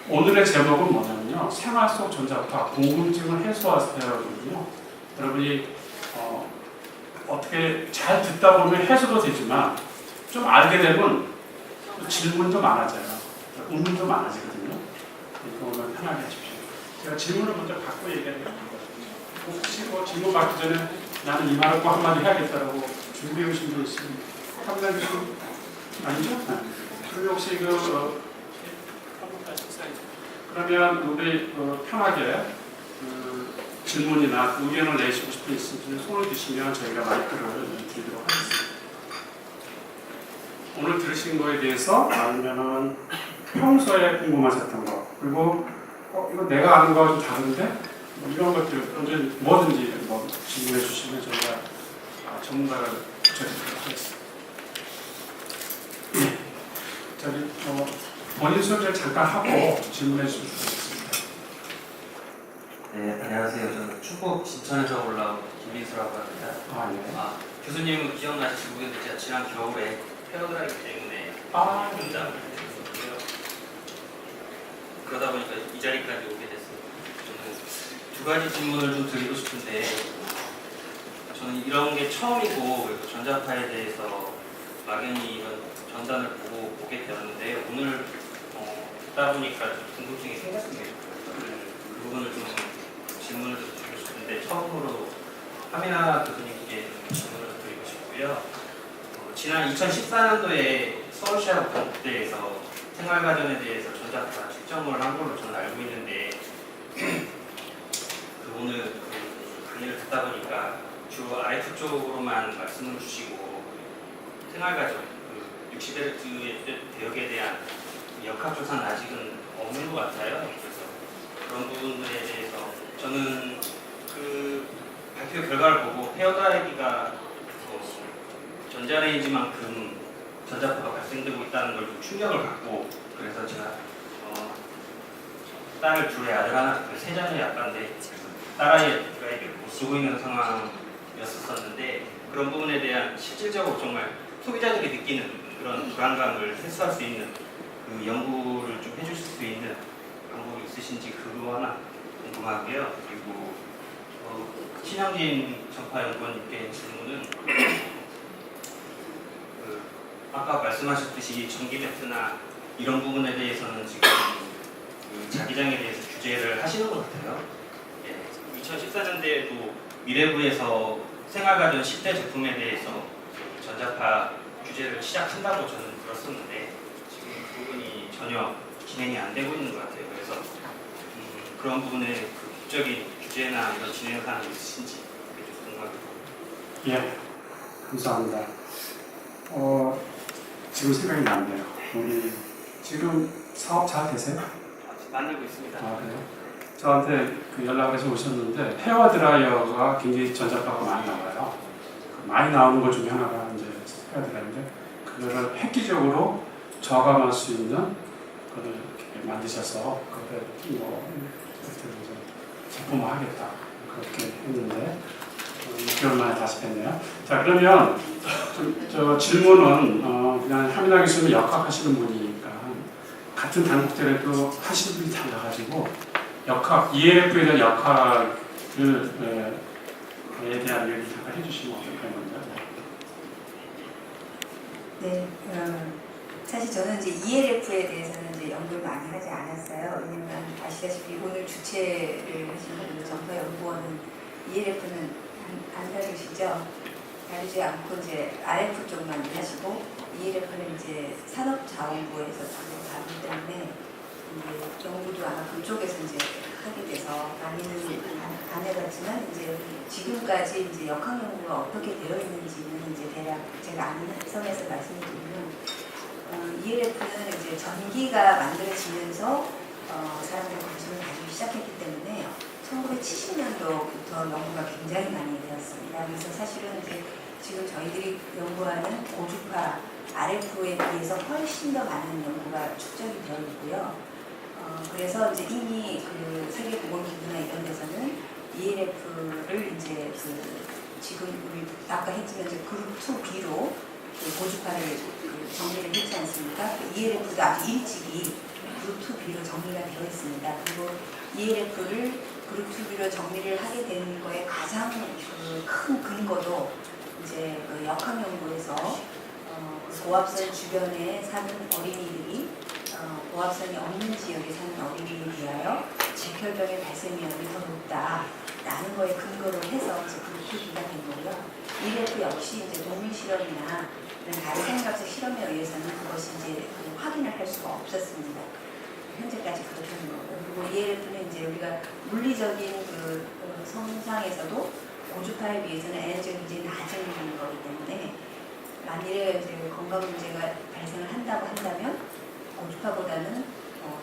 오늘의 제목은 뭐냐면요. 생활 속 전자파 궁금증을 해소하세요거든요. 여러분이 어떻게 잘 듣다 보면 해소도 되지만 좀 알게 되면 질문도 많아져요. 의문도 많아지거든요. 그러니까 오늘 편하게 하십시오. 제가 질문을 먼저 받고 얘기하는 거거든요. 혹시 질문 받기 전에 나는 이 말을 꼭 한마디 해야겠다라고 준비해 오신 분 있으면 한번 해주시면 아니죠? 그리고 혹시 그러면 우리 편하게 질문이나 의견을 내시고 싶은 있으시면 손을 드시면 저희가 마이크를 드리도록 하겠습니다. 오늘 들으신 거에 대해서 아니면은 평소에 궁금하셨던 거 그리고 이거 내가 아는 거와 좀 다른데 이런 것들 뭐든지 질문해 주시면 저희가 전문가를 붙여드리도록 하겠습니다. 저기 본인 소개를 잠깐 하고 질문해 주시면 좋겠습니다. 네, 안녕하세요. 저는 충북 진천에서 올라온 김민수라고 합니다. 네. 교수님은 기억나실지 모르겠는데 제가 지난 겨울에 페어드라이브 때문에 혼자 했었고요. 그러다 보니까 이 자리까지 오게 됐어요. 저는 두 가지 질문을 좀 드리고 싶은데 저는 이런 게 처음이고 그리고 전자파에 대해서 막연히 이런 전단을 보게 되었는데 오늘 듣다 보니까 궁금증이 생겼습니다. 그 부분을 좀 질문을 좀 드리고 싶은데 처음으로 하미나 교수님께 질문을 드리고 싶고요. 지난 2014년도에 서울시하고 건국대에서 생활가전에 대해서 전자파 측정을 한 걸로 저는 알고 있는데 오늘 강의를 듣다 보니까 주로 RF 쪽으로만 말씀을 주시고 생활가전 60Hz의 대역에 대한 역학조사는 아직은 없는 것 같아요. 그래서 그런 부분들에 대해서 저는 그 발표 결과를 보고 페어드라이브가 전자레인지만큼 전자파가 발생되고 있다는 걸 좀 충격을 받고 그래서 제가 딸을 둘의 아들 하나, 세 자녀의 아빠인데 딸아이가 못 쓰고 있는 상황이었었는데 그런 부분에 대한 실질적으로 정말 소비자들이 느끼는 그런 불안감을 해소할 수 있는 그 연구를 좀 해주실 수 있는 방법이 있으신지 그거 하나 궁금하고요. 그리고 신영진 전파연구원님께 질문은 아까 말씀하셨듯이 전기 배트나 이런 부분에 대해서는 지금 자기장에 대해서 규제를 하시는 것 같아요. 2014년대에도 미래부에서 생활가전 10대 제품에 대해서 전자파 규제를 시작한다고 저는 들었었는데 지금 그 부분이 전혀 진행이 안 되고 있는 것 같아요. 그래서 그런 부분에 그 법적인 규제나 이런 진행 사항이 있으신지 좀 궁금합니다. 예, 감사합니다. 지금 생각이 나네요. 우리 지금 사업 잘 되세요? 만들고 있습니다. 그래요? 저한테 연락해서 오셨는데 헤어드라이어가 굉장히 전자파가 많이 나와요. 많이 나오는 것 중에 하나가 이제 헤어드라이어인데 그거를 획기적으로 저감할 수 있는 그걸 이렇게 만드셔서 그걸 제품화하겠다 그렇게 했는데 6개월 만에 다시 뵀네요. 자 그러면 저 질문은 그냥 하미나 교수님 역학하시는 분이니까 같은 단국대라도 하시는 분이 달라가지고 역학 ELF에 대한 역학을 에 대한 얘기 잠깐 해주시면 어떨까요? 네, 사실 저는 이제 ELF에 대해서는 이제 연구를 많이 하지 않았어요. 왜냐면 아시다시피 오늘 주최를 하시는 전파연구원은 ELF는 안 다루시죠. 다루지 않고 이제 RF 쪽만 하시고 ELF는 이제 산업자원부에서 다루기 때문에 이제 연구도 아마 그쪽에서 이제 하게 돼서 많이는 안 해봤지만 이제 지금까지 이제 역학 연구가 어떻게 되어 있는지는 이제 대략 제가 아는 선에서 말씀드리면 ELF는 이제 전기가 만들어지면서 사람들이 관심을 가지기 시작했기 때문에 1970년도부터 연구가 굉장히 많이 되었습니다. 그래서 사실은 이제 지금 저희들이 연구하는 고주파 RF에 비해서 훨씬 더 많은 연구가 축적이 되어 있고요. 그래서 이제 이미 그 세계보건기구나 이런 데서는 ELF를 이제 지금 우리 아까 했지만 이제 그룹 2B로 고주파를 정리를 했지 않습니까? ELF도 아주 일찍이 그룹 2B로 정리가 되어 있습니다. 그리고 ELF를 그룹 2B로 정리를 하게 된 거에 가장 큰 근거도 이제 그 역학연구에서 고압선 주변에 사는 어린이들이 고압선이 없는 지역에 사는 어린이에 비하여 재혈병의 발생 위험이 더 높다라는 거에 근거로 해서 이제 그룹 2B가 된 거고요. ELF 역시 이제 동물 실험이나 다른 생물학적 실험에 의해서는 그것이 이제 확인을 할 수가 없었습니다. 현재까지 그렇게 하는 거고요. 그리고 ELF는 이제 우리가 물리적인 그 성상에서도 고주파에 비해서는 에너지가 굉장히 낮은 거기 때문에 만일에 이제 건강 문제가 발생을 한다고 한다면 고주파보다는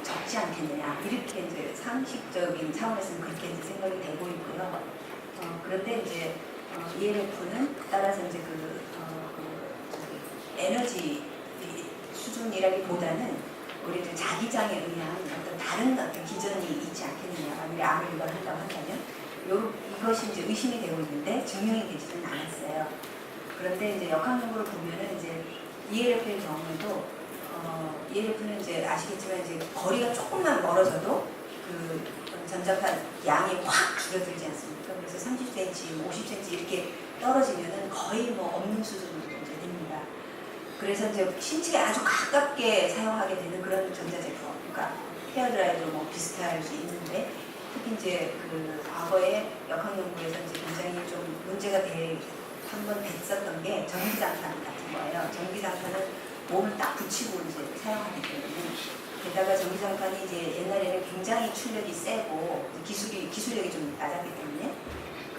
적지 않겠느냐 이렇게 이제 상식적인 차원에서는 그렇게 이제 생각이 되고 있고요. 그런데 이제 ELF는 따라서 이제 에너지 수준이라기보다는 우리 자기장에 의한 어떤 다른 어떤 기전이 있지 않겠느냐. 만약에 암을 유발한다고 한다면 이것이 이제 의심이 되고 있는데 증명이 되지는 않았어요. 그런데 이제 역학연구를 보면은 이제 ELF의 경우에도 ELF는 이제 아시겠지만 이제 거리가 조금만 멀어져도 그 전자파 양이 확 줄어들지 않습니까? 그래서 30cm, 50cm 이렇게 떨어지면은 거의 뭐 없는 수준으로 이제 됩니다. 그래서 이제 신체에 아주 가깝게 사용하게 되는 그런 전자제품, 그러니까 헤어드라이도 뭐 비슷할 수 있는데 특히 이제 그 과거에 역학연구에서 이제 굉장히 좀 문제가 한번 됐었던 게 전기장판 같은 거예요. 전기장판은 몸을 딱 붙이고 이제 사용하기 때문에 게다가 전기장판이 이제 옛날에는 굉장히 출력이 세고 기술력이 좀 낮았기 때문에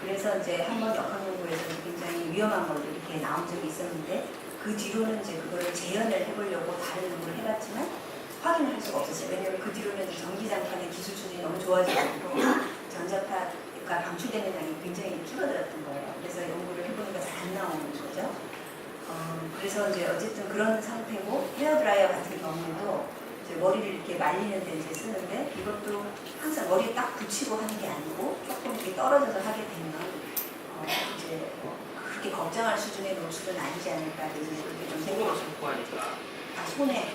그래서 이제 한번 역학연구에서 굉장히 위험한 걸로 이렇게 나온 적이 있었는데 그 뒤로는 이제 그거를 재현을 해보려고 다른 연구를 해봤지만 확인을 할 수가 없었어요. 왜냐하면 그 뒤로는 이제 전기장판의 기술 수준이 너무 좋아져가지고 전자파가 방출되는 양이 굉장히 줄어들었던 거예요. 그래서 연구를 해보니까 잘 안 나오는 거죠. 그래서 이제 어쨌든 그런 상태고 헤어드라이어 같은 경우에도 이제 머리를 이렇게 말리는 데 이제 쓰는데 이것도 항상 머리에 딱 붙이고 하는 게 아니고 조금 이렇게 떨어져서 하게 되면 이제 그렇게 걱정할 수준의 노출은 아니지 않을까 이제 그렇게 좀 손으로 잡고 하니까 손에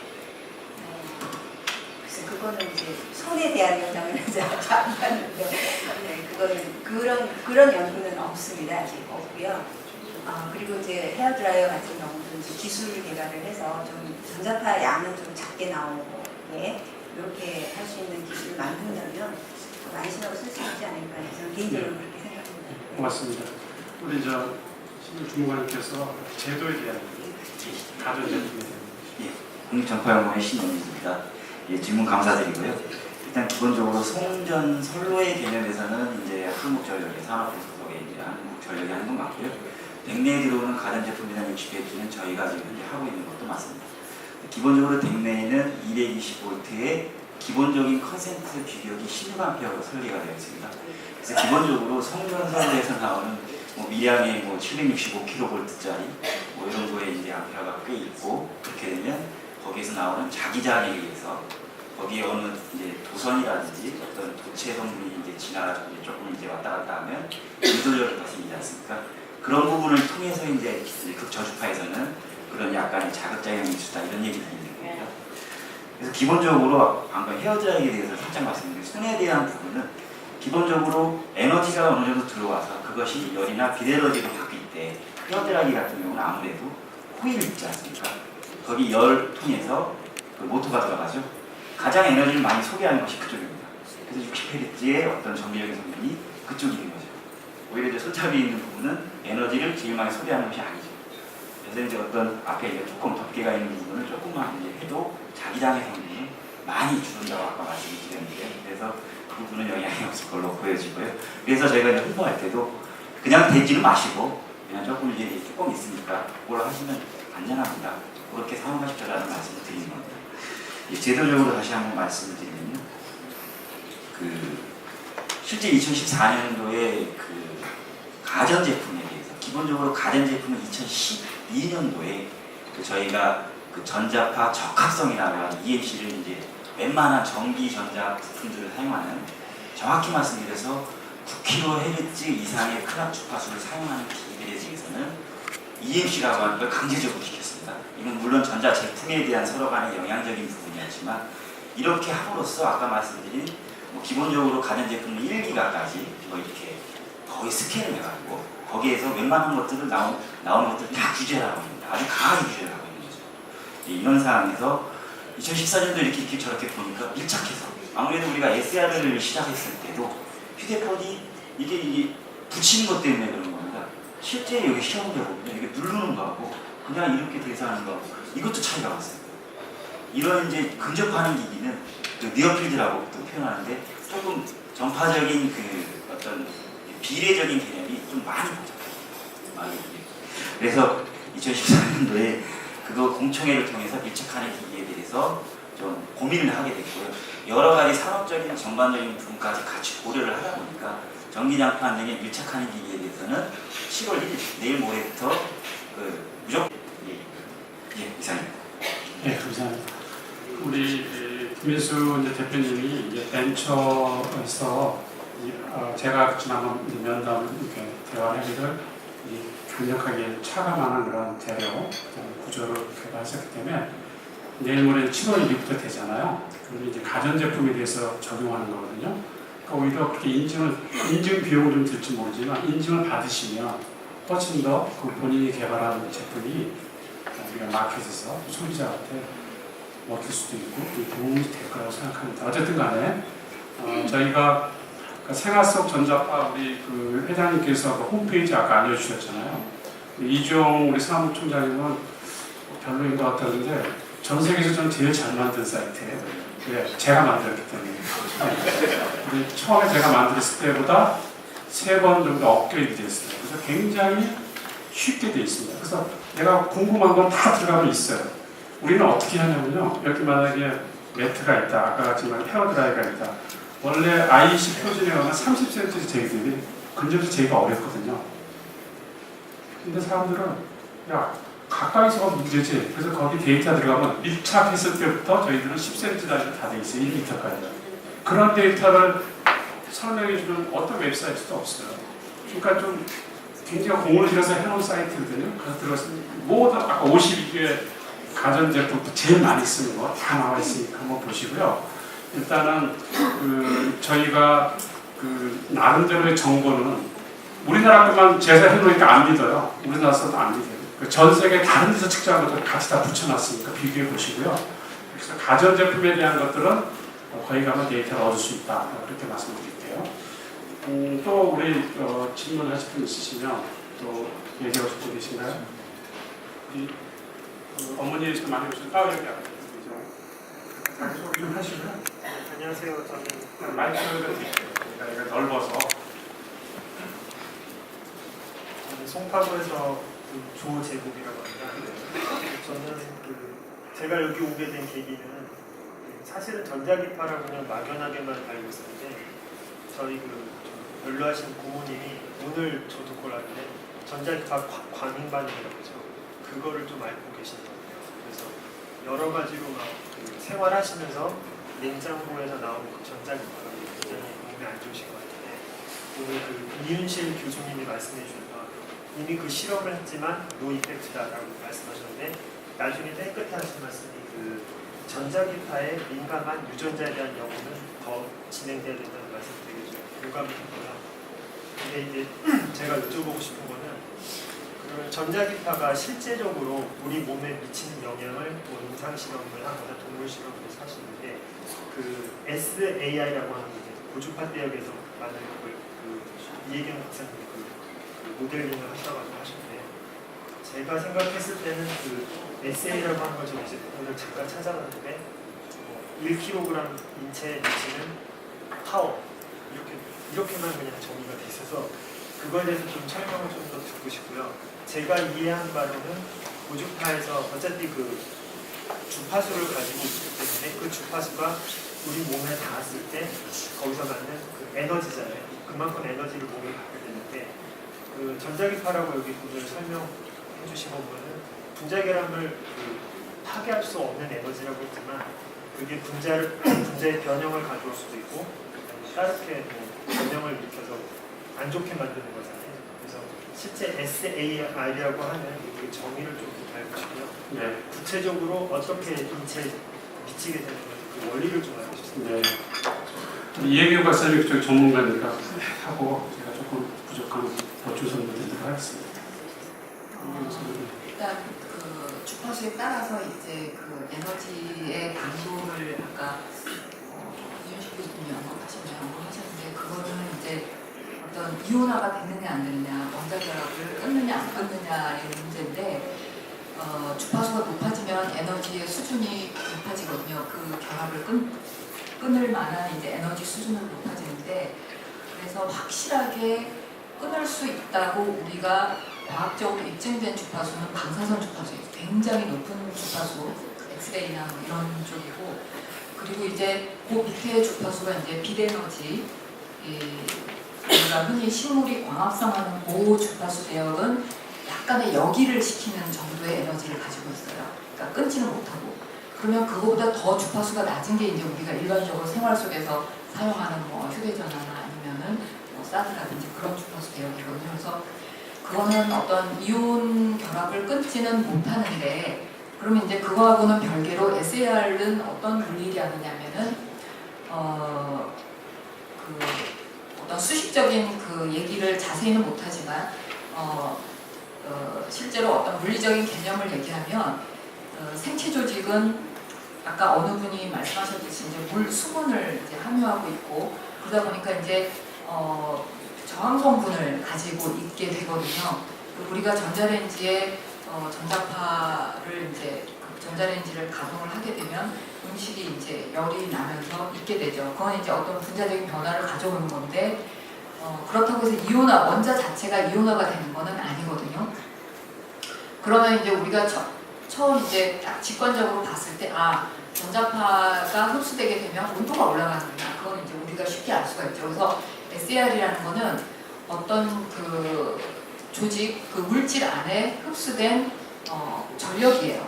그래서 그거는 이제 손에 대한 영향을 이제 안 받는데 그거는 그런 연구는 없습니다. 아직 없고요. 그리고 이제 헤어드라이어 같은 경우는 이제 기술 개발을 해서 좀 전자파 양은 좀 작게 나오고 이렇게 할 수 있는 기술을 만든다면 안심하고 쓸 수 있지 않을까 저는 개인적으로 그렇게 생각합니다. 고맙습니다. 우리 신임 주무관님께서 제도에 대한 가전제품에 대한 국립전파연구원의 신영입니다. 질문 감사드리고요. 일단 기본적으로 송전 선로의 개념에서는 이제 한국전력의 산업부 소속의 이제 한국전력이 하는 건 맞고요. 댁내에 들어오는 가전제품이나 60H는 저희가 지금 현재 하고 있는 것도 맞습니다. 기본적으로 댁내에는 220V의 기본적인 컨센트 규격이 16A로 설계가 되어 있습니다. 그래서 기본적으로 송전 선로에서 나오는 미량의 765kV짜리 이런 거에 이제 암페어가 꽤 있고 그렇게 되면 거기에서 나오는 자기장에 의해서 거기에 어느 이제 도선이라든지 어떤 도체 성분이 이제 지나가지고 조금 이제 왔다 갔다 하면 유도력을 더 생기지 않습니까? 그런 부분을 통해서 이제 극저주파에서는 그런 약간의 자극작용이 있다 이런 얘기를 드리는 겁니다. 그래서 기본적으로 방금 헤어드라이어에 대해서 살짝 말씀드린 손에 대한 부분은 기본적으로 에너지가 어느 정도 들어와서 그것이 열이나 비에너지로 바뀔 때 헤어드라이기 같은 경우는 아무래도 코일 있지 않습니까? 거기 열 통해서 그 모터가 들어가죠. 가장 에너지를 많이 소비하는 것이 그쪽입니다. 그래서 60Hz의 어떤 전기적인 성분이 그쪽이 있는 거죠. 오히려 이제 손잡이에 있는 부분은 에너지를 제일 많이 소비하는 것이 아니죠. 그래서 이제 어떤 앞에 이제 조금 덮개가 있는 부분을 조금만 이제 해도 자기장의 성분이 많이 줄는다고 아까 말씀드렸는데 그래서 그 부분은 영향이 없을 걸로 보여지고요. 그래서 저희가 이제 홍보할 때도 그냥 대지는 마시고 그냥 조금 이제 조금 있으니까 그걸 하시면 안전합니다. 그렇게 사용하십시오라는 말씀을 드리는 겁니다. 제도적으로 다시 한번 말씀을 드리면요. 실제 2014년도에 가전제품에 대해서 기본적으로 가전제품은 2012년도에 저희가 전자파 적합성이라고 하는 EMC를 이제 웬만한 전기 전자 부품들을 사용하는 정확히 말씀드려서 9kHz 이상의 클락 주파수를 사용하는 기기들에 대해서는 EMC라고 하는 걸 강제적으로 시켰습니다. 이건 물론 전자 제품에 대한 서로 간의 영향적인 부분이었지만 이렇게 함으로써 아까 말씀드린 뭐 기본적으로 가전제품 1, 2가까지 뭐 이렇게 거의 스캔을 해가지고 거기에서 웬만한 것들을 나오는 것들을 다 규제를 하고 있습니다. 아주 강하게 규제를 하고 있는 거죠. 이런 상황에서 2014년도 이렇게 저렇게 보니까 밀착해서 아무래도 우리가 SR을 시작했을 때도 휴대폰이 이게 붙이는 것 때문에 그런 겁니다. 실제 여기 시험을 해보면 이게 누르는 거하고 그냥 이렇게 대사하는 거하고 이것도 차이가 왔어요. 이런 이제 근접하는 기기는 그 니어필드라고 또 표현하는데 조금 전파적인 그 어떤 비례적인 개념이 좀 많이 복잡해요. 그래서 2014년도에 그거 공청회를 통해서 밀착하는 기기에 대해서 좀 고민을 하게 됐고요. 여러 가지 산업적인 전반적인 부분까지 같이 고려를 하다 보니까 전기장판 등에 밀착하는 기기에 대해서는 7월 1일 내일 모레부터 그 무조건 이상입니다. 네, 감사합니다. 우리 김민수 대표님이 이제 벤처에서 제가 지난번 면담 이렇게 대화하기를 강력하게 차감하는 그런 재료 구조를 개발했기 때문에 내일 모레 7월 1일부터 되잖아요. 그러면 이제 가전제품에 대해서 적용하는 거거든요. 그러니까 오히려 그렇게 인증 비용은 좀 들지 모르지만 인증을 받으시면 훨씬 더 그 본인이 개발한 제품이 우리가 마켓에서 소비자한테 먹힐 수도 있고 도움이 될 거라고 생각합니다. 어쨌든 간에 저희가 생활 속 전자파 우리 그 회장님께서 그 홈페이지 아까 알려주셨잖아요. 이종 우리 사무총장님은 별로인 것 같다는데 전 세계에서 저는 제일 잘 만든 사이트예요. 네, 제가 만들었기 때문에. 네. 처음에 제가 만들었을 때보다 3번 정도 업그레이드 됐어요. 그래서 굉장히 쉽게 되어 있습니다. 그래서 내가 궁금한 건 다 들어가면 있어요. 우리는 어떻게 하냐면요. 여기 만약에 매트가 있다. 아까 같이 말 헤어드라이가 있다. 원래 IEC 표준에 가면 30cm 제기들이 근접해서 제기가 어렵거든요. 근데 사람들은 야 가까이서 가면 문제지. 그래서 거기 데이터 들어가면 밀착했을 때부터 저희들은 10cm 단위로 다 돼 있어요. 1m까지. 그런 데이터를 설명해주는 어떤 웹사이트도 없어요. 그러니까 좀 굉장히 공을 들여서 해놓은 사이트거든요. 그래서 들어가서 모든 아까 52개 가전제품도 제일 많이 쓰는 거 다 나와 있으니까 한번 보시고요. 일단은 저희가 나름대로의 정보는 우리나라 것만 제작해 놓으니까 안 믿어요. 우리나라에서도 안 믿어요. 전 세계 다른 데서 측정한 것들 같이 다 붙여놨으니까 비교해 보시고요. 그래서 가전제품에 대한 것들은 거기 가면 데이터를 얻을 수 있다. 그렇게 말씀드릴게요. 또 우리 질문하실 분 있으시면 또 얘기하고 싶은 분 계신가요? 우리 어머니 좀 많이 오신 여기 소개 좀 하시고요. 안녕하세요. 저는 마이크를 넓어서 송파구에서 조제국이라고 합니다. 저는 제가 여기 오게 된 계기는 사실은 전자기파라고는 막연하게만 알고 있었는데 저희 연로하신 부모님이 오늘 저도 그걸 아는데 전자기파 광인반이라고 하죠. 그거를 좀 알고 계시더라고요. 그래서 여러 가지로 막 생활하시면서 냉장고에서 나오는 그 전자기파가 굉장히 몸에 안 좋으신 것 같은데 오늘 이윤실 교수님이 말씀해 주신 건 이미 그 실험을 했지만 노 이펙트다라고 말씀하셨는데 나중에 맨 끝에 하신 말씀이 전자기파에 민감한 유전자에 대한 연구는 더 진행돼야 된다는 말씀 되게 좀 공감이 됐고요. 근데 이제 제가 여쭤보고 싶은 거는 전자기파가 실제적으로 우리 몸에 미치는 영향을 임상 실험을 하거나 동물 실험을 하시는데 SAI라고 하는 고주파 대역에서 만든 이혜경 박사님 모델링을 하셔가지고 하셨는데 제가 생각했을 때는 SA라고 하는 걸 제가 이제 오늘 잠깐 찾아봤는데 1kg 인체에 미치는 파워 이렇게만 그냥 정의가 돼 있어서 그거에 대해서 좀 설명을 좀 더 듣고 싶고요. 제가 이해한 바로는 고주파에서 어차피 주파수를 가지고 있기 때문에 그 주파수가 우리 몸에 닿았을 때 거기서 받는 에너지잖아요. 그만큼 에너지를 몸에 받게 되는데 전자기파라고 여기 분을 설명해 주신 거 보면은 분자결함을 파괴할 수 없는 에너지라고 했지만 그게 분자의 변형을 가져올 수도 있고 따르게 변형을 일으켜서 안 좋게 만드는 거잖아요. 그래서 실제 SAI라고 하는 정의를 좀 알고 싶고요. 네. 구체적으로 어떻게 인체에 미치게 되는 건지 그 원리를 좀 알고 싶습니다. 네. 이해경 박사님 그쪽 전문가니까 하고 제가 조금 부족한 보충 설명드리도록 하겠습니다. 일단 그 주파수에 따라서 이제 그 에너지의 강도를 아까 이준식 교수님이 언급하셨는데 그거는 이제 어떤 이온화가 됐느냐 안 됐느냐 원자 결합을 끊느냐 안 끊느냐의 문제인데 주파수가 높아지면 에너지의 수준이 높아지거든요. 그 결합을 끊을 만한 이제 에너지 수준은 높아지는데 그래서 확실하게 끊을 수 있다고 우리가 과학적으로 입증된 주파수는 방사선 주파수예요. 굉장히 높은 주파수, 엑스레이나 뭐 이런 쪽이고, 그리고 이제 그 밑에 주파수가 이제 빛에너지, 우리가 흔히 식물이 광합성하는 그 주파수 대역은 약간의 역이를 시키는 정도의 에너지를 가지고 있어요. 그러니까 끊지는 못하고. 그러면 그거보다 더 주파수가 낮은 게 이제 우리가 일반적으로 생활 속에서 사용하는 뭐 휴대전화나 아니면은 뭐 사드라든지 그런 주파수 대역이거든요. 그래서 그거는 어떤 이온 결합을 끊지는 못하는데, 그러면 이제 그거하고는 별개로 SAR은 어떤 물질이 하느냐면은 그 어떤 수식적인 그 얘기를 자세히는 못하지만 실제로 어떤 물리적인 개념을 얘기하면 생체 조직은 아까 어느 분이 말씀하셨듯이 이제 물 수분을 이제 함유하고 있고 그러다 보니까 이제 저항 성분을 가지고 있게 되거든요. 우리가 전자레인지에 전자파를 이제 전자레인지를 가동을 하게 되면 음식이 이제 열이 나면서 익게 되죠. 그건 이제 어떤 분자적인 변화를 가져오는 건데 그렇다고 해서 이온화 원자 자체가 이온화가 되는 거는 아니거든요. 그러면 이제 우리가 처음 이제 딱 직관적으로 봤을 때 전자파가 흡수되게 되면 온도가 올라가는구나. 그건 이제 우리가 쉽게 알 수가 있죠. 그래서 SAR이라는 거는 어떤 그 조직, 그 물질 안에 흡수된 전력이에요.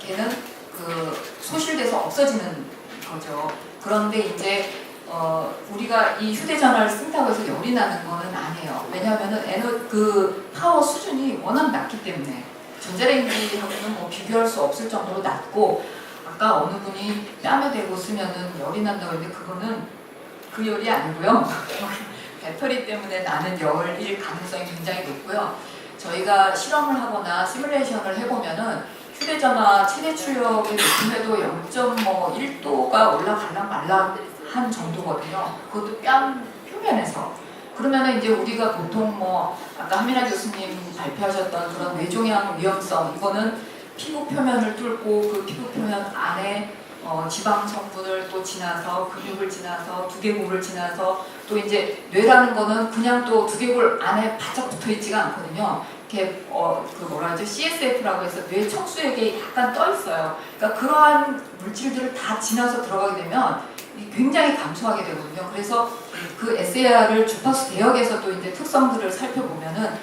걔는 그 소실돼서 없어지는 거죠. 그런데 이제 우리가 이 휴대전화를 쓴다고 해서 열이 나는 거는 아니에요. 왜냐하면은 그 파워 수준이 워낙 낮기 때문에 전자레인지하고는 뭐 비교할 수 없을 정도로 낮고 아까 어느 분이 뺨에 대고 쓰면은 열이 난다고 했는데 그거는 그 열이 아니고요. 배터리 때문에 나는 열일 가능성이 굉장히 높고요. 저희가 실험을 하거나 시뮬레이션을 해보면은 휴대전화 최대 출력의 높음에도 0.1도가 올라갈랑 말랑한 정도거든요. 그것도 뺨 표면에서. 그러면은 이제 우리가 보통 뭐 아까 한민아 교수님 발표하셨던 그런 뇌종양 위험성 이거는 피부 표면을 뚫고 그 피부 표면 안에 지방 성분을 또 지나서 근육을 지나서 두개골을 지나서 또 이제 뇌라는 거는 그냥 또 두개골 안에 바짝 붙어 있지가 않거든요. 이렇게 그 뭐라 하죠? CSF라고 해서 뇌 청수액에 약간 떠 있어요. 그러니까 그러한 물질들을 다 지나서 들어가게 되면 굉장히 감소하게 되거든요. 그래서 그 SAR을 주파수 대역에서도 이제 특성들을 살펴보면은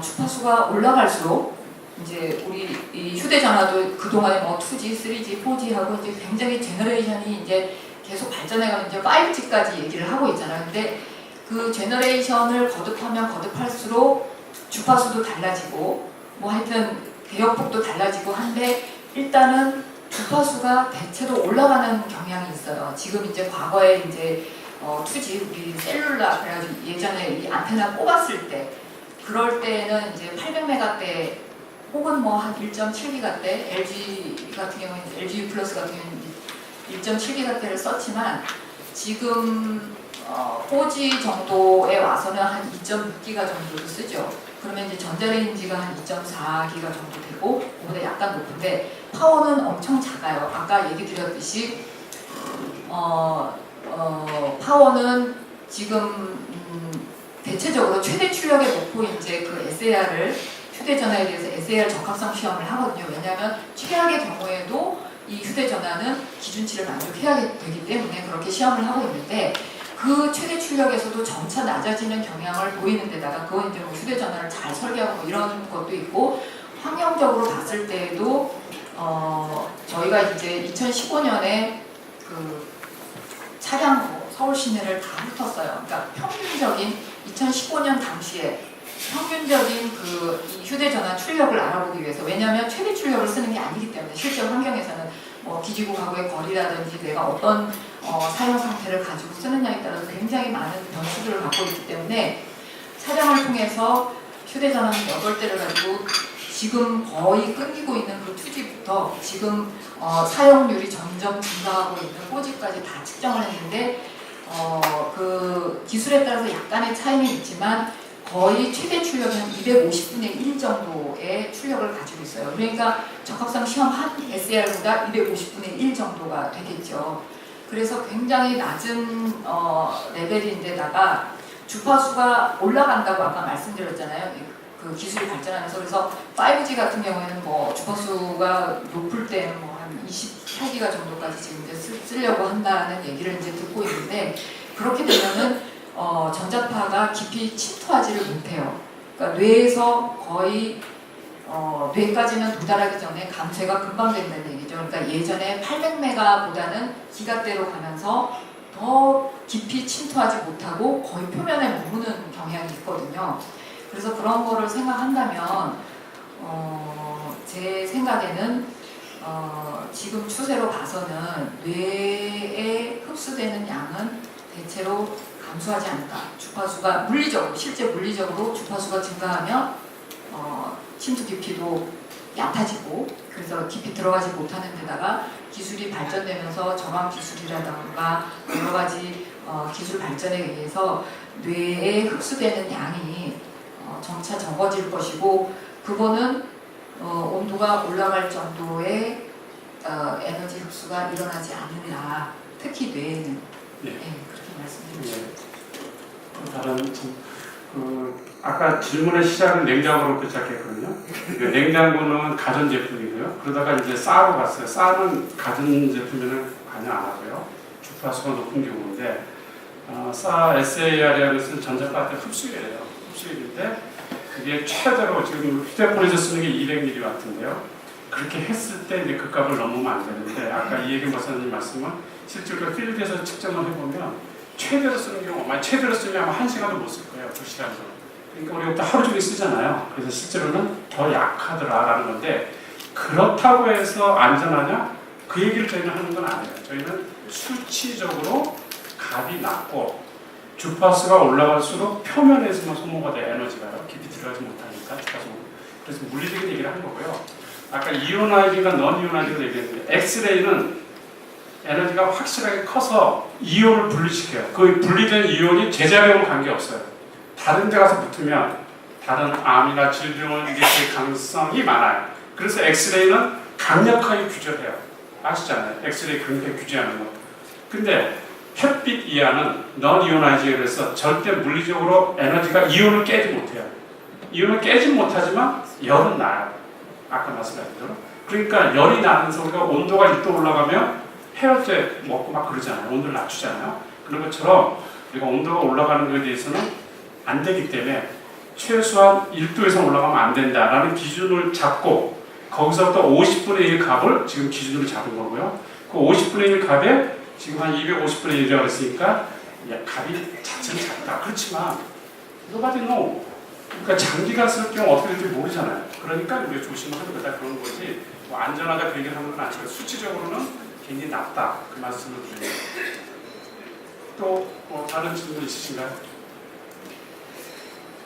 주파수가 올라갈수록 이제 우리 이 휴대전화도 그동안에 뭐 2G, 3G, 4G 하고 이제 굉장히 제너레이션이 이제 계속 발전해가면 이제 5G까지 얘기를 하고 있잖아요. 근데 그 제너레이션을 거듭하면 거듭할수록 주파수도 달라지고 뭐 하여튼 대역폭도 달라지고 한데 일단은 주파수가 대체로 올라가는 경향이 있어요. 지금 이제 과거에 이제 2G 우리 셀룰라 그래가지고 예전에 이 안테나 뽑았을 때 그럴 때는 이제 800메가대 혹은 뭐 한 1.7기가대 LG 같은 경우는 LG 플러스 같은 경우는 1.7기가대를 썼지만 지금 4G 정도에 와서는 한 2.6기가 정도를 쓰죠. 그러면 이제 전자레인지가 한 2.4기가 정도 되고 그보다 약간 높은데 파워는 엄청 작아요. 아까 얘기 드렸듯이 파워는 지금 대체적으로 최대 출력에 놓고 이제 그 SAR을 휴대전화에 대해서 SAR 적합성 시험을 하거든요. 왜냐하면 최악의 경우에도 이 휴대전화는 기준치를 만족해야 되기 때문에 그렇게 시험을 하고 있는데 그 최대 출력에서도 점차 낮아지는 경향을 보이는 데다가 그건 이제 뭐 휴대전화를 잘 설계하고 뭐 이런 것도 있고 환경적으로 봤을 때에도 저희가 이제 2015년에 그 차량 서울 시내를 다 훑었어요. 그러니까 평균적인 2015년 당시에 평균적인 그 이 휴대전화 출력을 알아보기 위해서 왜냐하면 최대 출력을 쓰는 게 아니기 때문에 실제 환경에서는 뭐 기지국하고의 거리라든지 내가 어떤 사용 상태를 가지고 쓰느냐에 따라서 굉장히 많은 변수들을 갖고 있기 때문에 촬영을 통해서 휴대전화 8대를 가지고 지금 거의 끊기고 있는 그 2G부터 지금 사용률이 점점 증가하고 있는 4G까지 다 측정을 했는데 그 기술에 따라서 약간의 차이는 있지만 거의 최대 출력이 한 250분의 1 정도의 출력을 가지고 있어요. 그러니까 적합성 시험 한 SAR보다 250분의 1 정도가 되겠죠. 그래서 굉장히 낮은 레벨인데다가 주파수가 올라간다고 아까 말씀드렸잖아요. 그 기술이 발전하면서. 그래서 5G 같은 경우에는 뭐 주파수가 높을 때 뭐 한 28기가 정도까지 지금 이제 쓰려고 한다는 얘기를 이제 듣고 있는데, 그렇게 되면은 전자파가 깊이 침투하지를 못해요. 그러니까 뇌에서 거의 뇌까지는 도달하기 전에 감쇄가 금방 된다는 얘기죠. 그러니까 예전에 800메가보다는 기가대로 가면서 더 깊이 침투하지 못하고 거의 표면에 머무는 경향이 있거든요. 그래서 그런 거를 생각한다면 제 생각에는 지금 추세로 봐서는 뇌에 흡수되는 양은 대체로 감소하지 않을까. 주파수가 물리적으로, 실제 물리적으로 주파수가 증가하면 침투 깊이도 얕아지고, 그래서 깊이 들어가지 못하는 데다가 기술이 발전되면서 저감 기술이라던가 여러 가지 기술 발전에 의해서 뇌에 흡수되는 양이 점차 적어질 것이고, 그거는 온도가 올라갈 정도의 에너지 흡수가 일어나지 않는다. 특히 뇌에는. 예. 네, 그렇게 말씀드리죠. 예. 다른 아까 질문의 시작은 냉장고로 시작했거든요. 냉장고는 가전 제품이고요. 그러다가 이제 쌀로 갔어요. 쌀은 가전 제품에는 관여 안 하고요. 주파수가 높은 경우인데 쌀 SAR이라는 것은 전자파 흡수율이에요. 흡수율인데 그게 최대로 지금 휴대폰에서 쓰는 게 200mW인데요. 그렇게 했을 때 이제 그 값을 넘으면 안 되는데, 아까 이혜경 박사님 말씀은 실제로 필드에서 측정을 해보면 최대로 쓰는 경우, 최대로 쓰면 아마 1시간도 못 쓸 거예요. 2시간도. 그러니까 우리가 또 하루 종일 쓰잖아요. 그래서 실제로는 더 약하더라라는 건데, 그렇다고 해서 안전하냐? 그 얘기를 저희는 하는 건 아니에요. 저희는 수치적으로 값이 낮고 주파수가 올라갈수록 표면에서만 소모가 돼, 에너지가요. 깊이 들어가지 못하니까 주파수. 그래서 물리적인 얘기를 한 거고요. 아까 이오나이징과 넌 이오나이징을 얘기했는데, 엑스레이는 에너지가 확실하게 커서 이온을 분리시켜요. 그 분리된 이온이 재작용은 관계없어요. 다른 데 가서 붙으면 다른 암이나 질병을 일으킬 가능성이 많아요. 그래서 엑스레이는 강력하게 규제해요. 아시잖아요. 엑스레이 강력하게 규제하는 거. 근데 햇빛 이하는 넌 이오나이징에서 절대 물리적으로 에너지가 이온을 깨지 못해요. 이온을 깨지 못하지만 열은 나요. 아까 말씀하신 대로. 그러니까 열이 나면서 우리가 온도가 1도 올라가면 헤어제 먹고 막 그러잖아요. 온도를 낮추잖아요. 그런 것처럼 우리가 온도가 올라가는 것에 대해서는 안 되기 때문에 최소한 1도 이상 올라가면 안 된다라는 기준을 잡고, 거기서부터 50분의 1 값을 지금 기준으로 잡은 거고요. 그 50분의 1 값에 지금 한 250분의 1이라고 했으니까 값이 자체는 작다. 그렇지만 nobody know. 그러니까 장기가 쓸 경우 어떻게 될지 모르잖아요. 그러니까 우리가 조심하는 거다 그런 거지, 뭐 안전하다 그 얘기를 하는 건 아니고 수치적으로는 굉장히 낮다. 그 말씀을 드립니다. 또 다른 질문 있으신가요?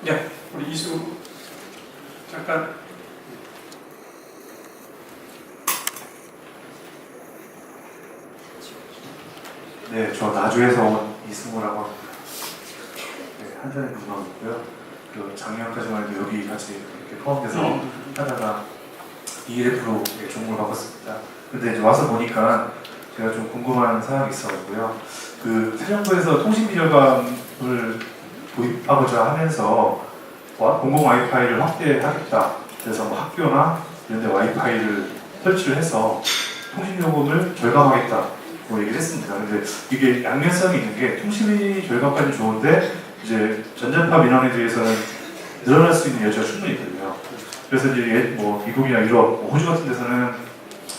네, 우리 이수 잠깐. 네, 저 나주에서 온 이승우라고 합니다. 네, 한전에 근무하고 있고요. 그 작년까지만 해도 여기 같이 이렇게 포함돼서 하다가 ELF로 종목을 바꿨습니다. 근데 이제 와서 보니까 제가 좀 궁금한 사항이 있어가지고요. 그 사정부에서 통신비절감을 도입하고자 하면서 공공 와이파이를 확대하겠다. 그래서 뭐 학교나 이런 데 와이파이를 설치를 해서 통신요금을 절감하겠다. 뭐 얘기를 했습니다. 근데 이게 양면성이 있는 게 통신비 절감까지 좋은데 이제 전자파 민원에 대해서는 늘어날 수 있는 여지가 충분히 있거든요. 그래서 이제 뭐 미국이나 유럽, 호주 같은 데서는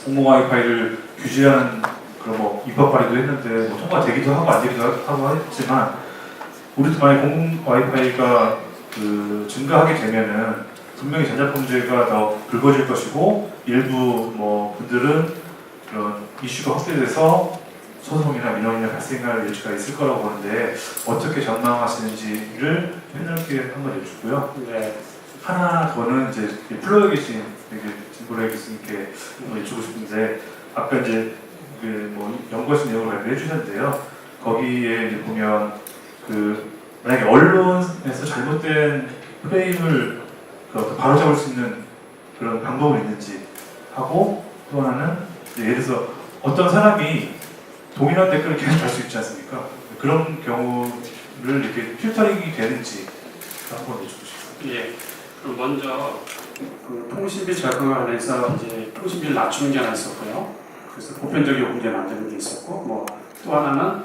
공공 와이파이를 규제하는 그런 뭐 입법 발의도 했는데 뭐 통과되기도 하고 안 되기도 하고 했지만, 우리도 만약 공공 와이파이가 그 증가하게 되면은 분명히 전자파 문제가 더 굵어질 것이고, 일부 뭐 분들은 그런 이슈가 확대돼서 소송이나 민원이나 발생할 여지가 있을 거라고 보는데 어떻게 전망하시는지를 패널께 한번 여쭙고요. 네. 하나 더는 이제 플로어 계신 진보래 교수님께 한번 여쭙고 싶은데 아까 이제 그 연구하신 내용을 발표해 주셨는데요. 거기에 이제 보면 만약에 언론에서 잘못된 프레임을 바로잡을 수 있는 그런 방법은 있는지 하고 또 하나는 이제 예를 들어서 어떤 사람이 동일한 댓글을 계속 달 수 있지 않습니까? 그런 경우를 이렇게 필터링이 되는지 한번 여쭙고 싶습니다. 예. 그럼 먼저 그 통신비 적용안에서 이제 통신비를 낮추는 게 하나 있었고요. 그래서 보편적 요금제 만드는 게 있었고, 뭐 또 하나는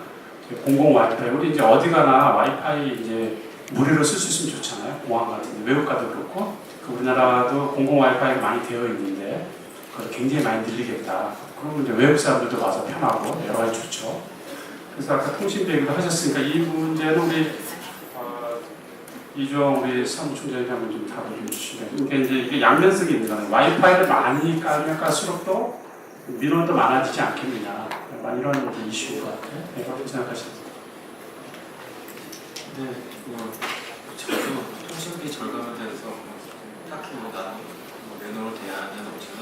공공 와이파이. 우리 이제 어디 가나 와이파이 이제 무료로 쓸 수 있으면 좋잖아요. 공항 같은 데 외국 가도 그렇고, 우리나라도 공공 와이파이가 많이 되어 있는데 그걸 굉장히 많이 늘리겠다. 그러면 이제 외국 사람들도 와서 편하고 여러 가지 좋죠. 그래서 아까 통신비 얘기도 하셨으니까 이 문제는 우리 이종 우리 사무총장이 한번 좀 답을 좀 주시면. 그러니까 이제 이게 양면성이 있는 거예요. 와이파이를 많이 깔면 깔수록 또 민원도 많아지지 않겠느냐. 약간 이런 이슈인 것 같아요. 네, 어떻게 생각하십니까? 네, 저도 통신비 절감에 대해서 딱히 나는 내놓을 대안은 없지만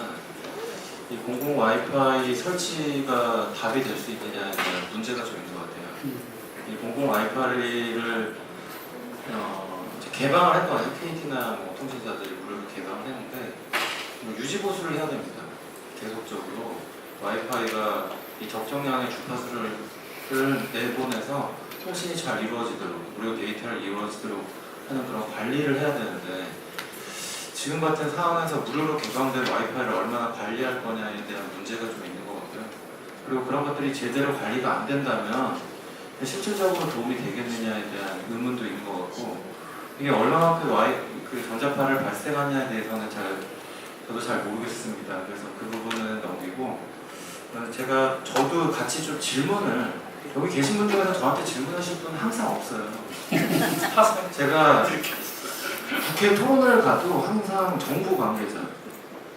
이 공공 와이파이 설치가 답이 될 수 있느냐에 대한 문제가 좀 있는 것 같아요. 이 공공 와이파이를 이제 개방을 할 거예요. KT나 통신사들이 무료로 개방을 했는데 유지 보수를 해야 됩니다. 계속적으로 와이파이가 이 적정량의 주파수를 내보내서 통신이 잘 이루어지도록 무료 데이터를 이루어지도록 하는 그런 관리를 해야 되는데 지금 같은 상황에서 무료로 개방된 와이파이를 얼마나 관리할 거냐에 대한 문제가 좀 있는 것 같고요. 그리고 그런 것들이 제대로 관리가 안 된다면 실질적으로 도움이 되겠느냐에 대한 의문도 있는 것 같고 이게 얼마만큼 전자파를 발생하냐에 대해서는 저도 잘 모르겠습니다. 그래서 그 부분은 넘기고 저도 같이 좀 질문을 여기 계신 분 중에서 저한테 질문하실 분은 항상 없어요. 제가 국회 토론을 가도 항상 정부 관계자,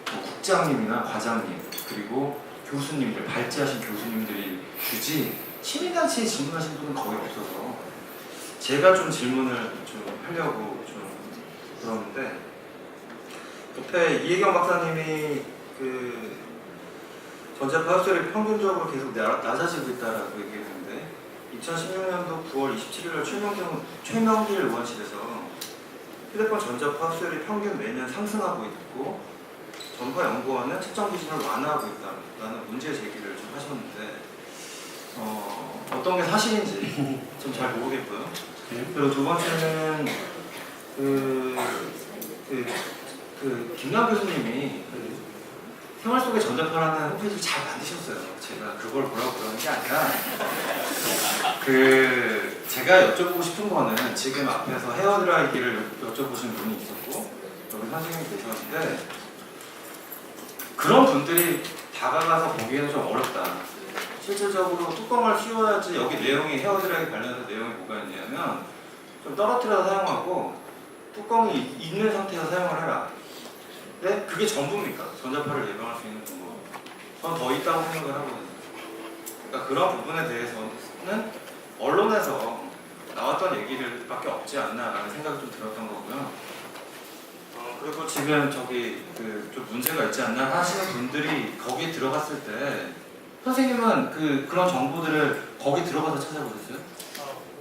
국장님이나 과장님 그리고 교수님들, 발제하신 교수님들이 주지 시민단체에 질문하신 분은 거의 없어서 제가 좀 질문을 좀 하려고 좀 그러는데 옆에 이혜경 박사님이 전자파 흡수율이 평균적으로 계속 낮아지고 있다라고 얘기했는데 2016년도 9월 27일 최명길 의원실에서 휴대폰 전자파 흡수율이 평균 매년 상승하고 있고 전파연구원은 측정 기준을 완화하고 있다는 문제 제기를 좀 하셨는데 어떤 게 사실인지 좀 잘 모르겠고요. 그리고 두 번째는 김남 교수님이 생활 속의 전자파라는 홈페이지를 잘 만드셨어요. 제가 그걸 뭐라고 그러는 게 아니라 제가 여쭤보고 싶은 거는 지금 앞에서 헤어드라이기를 여쭤보신 분이 있었고 여기 선생님이 계셨는데 그런 분들이 다가가서 보기에는 좀 어렵다. 실질적으로 뚜껑을 씌워야지 여기 내용이 헤어드라이기 관련해서 내용이 뭐가 있냐면 좀 떨어뜨려서 사용하고 뚜껑이 있는 상태에서 사용을 해라. 근데 그게 전부입니까? 전자파를 예방할 수 있는 방법. 저는 더 있다고 생각을 하거든요. 그러니까 그런 부분에 대해서는 언론에서 나왔던 얘기들밖에 없지 않나라는 생각이 좀 들었던 거고요. 그리고 지금 좀 문제가 있지 않나 하시는 분들이 거기에 들어갔을 때 선생님은 그런 정보들을 거기 들어가서 찾아보셨어요?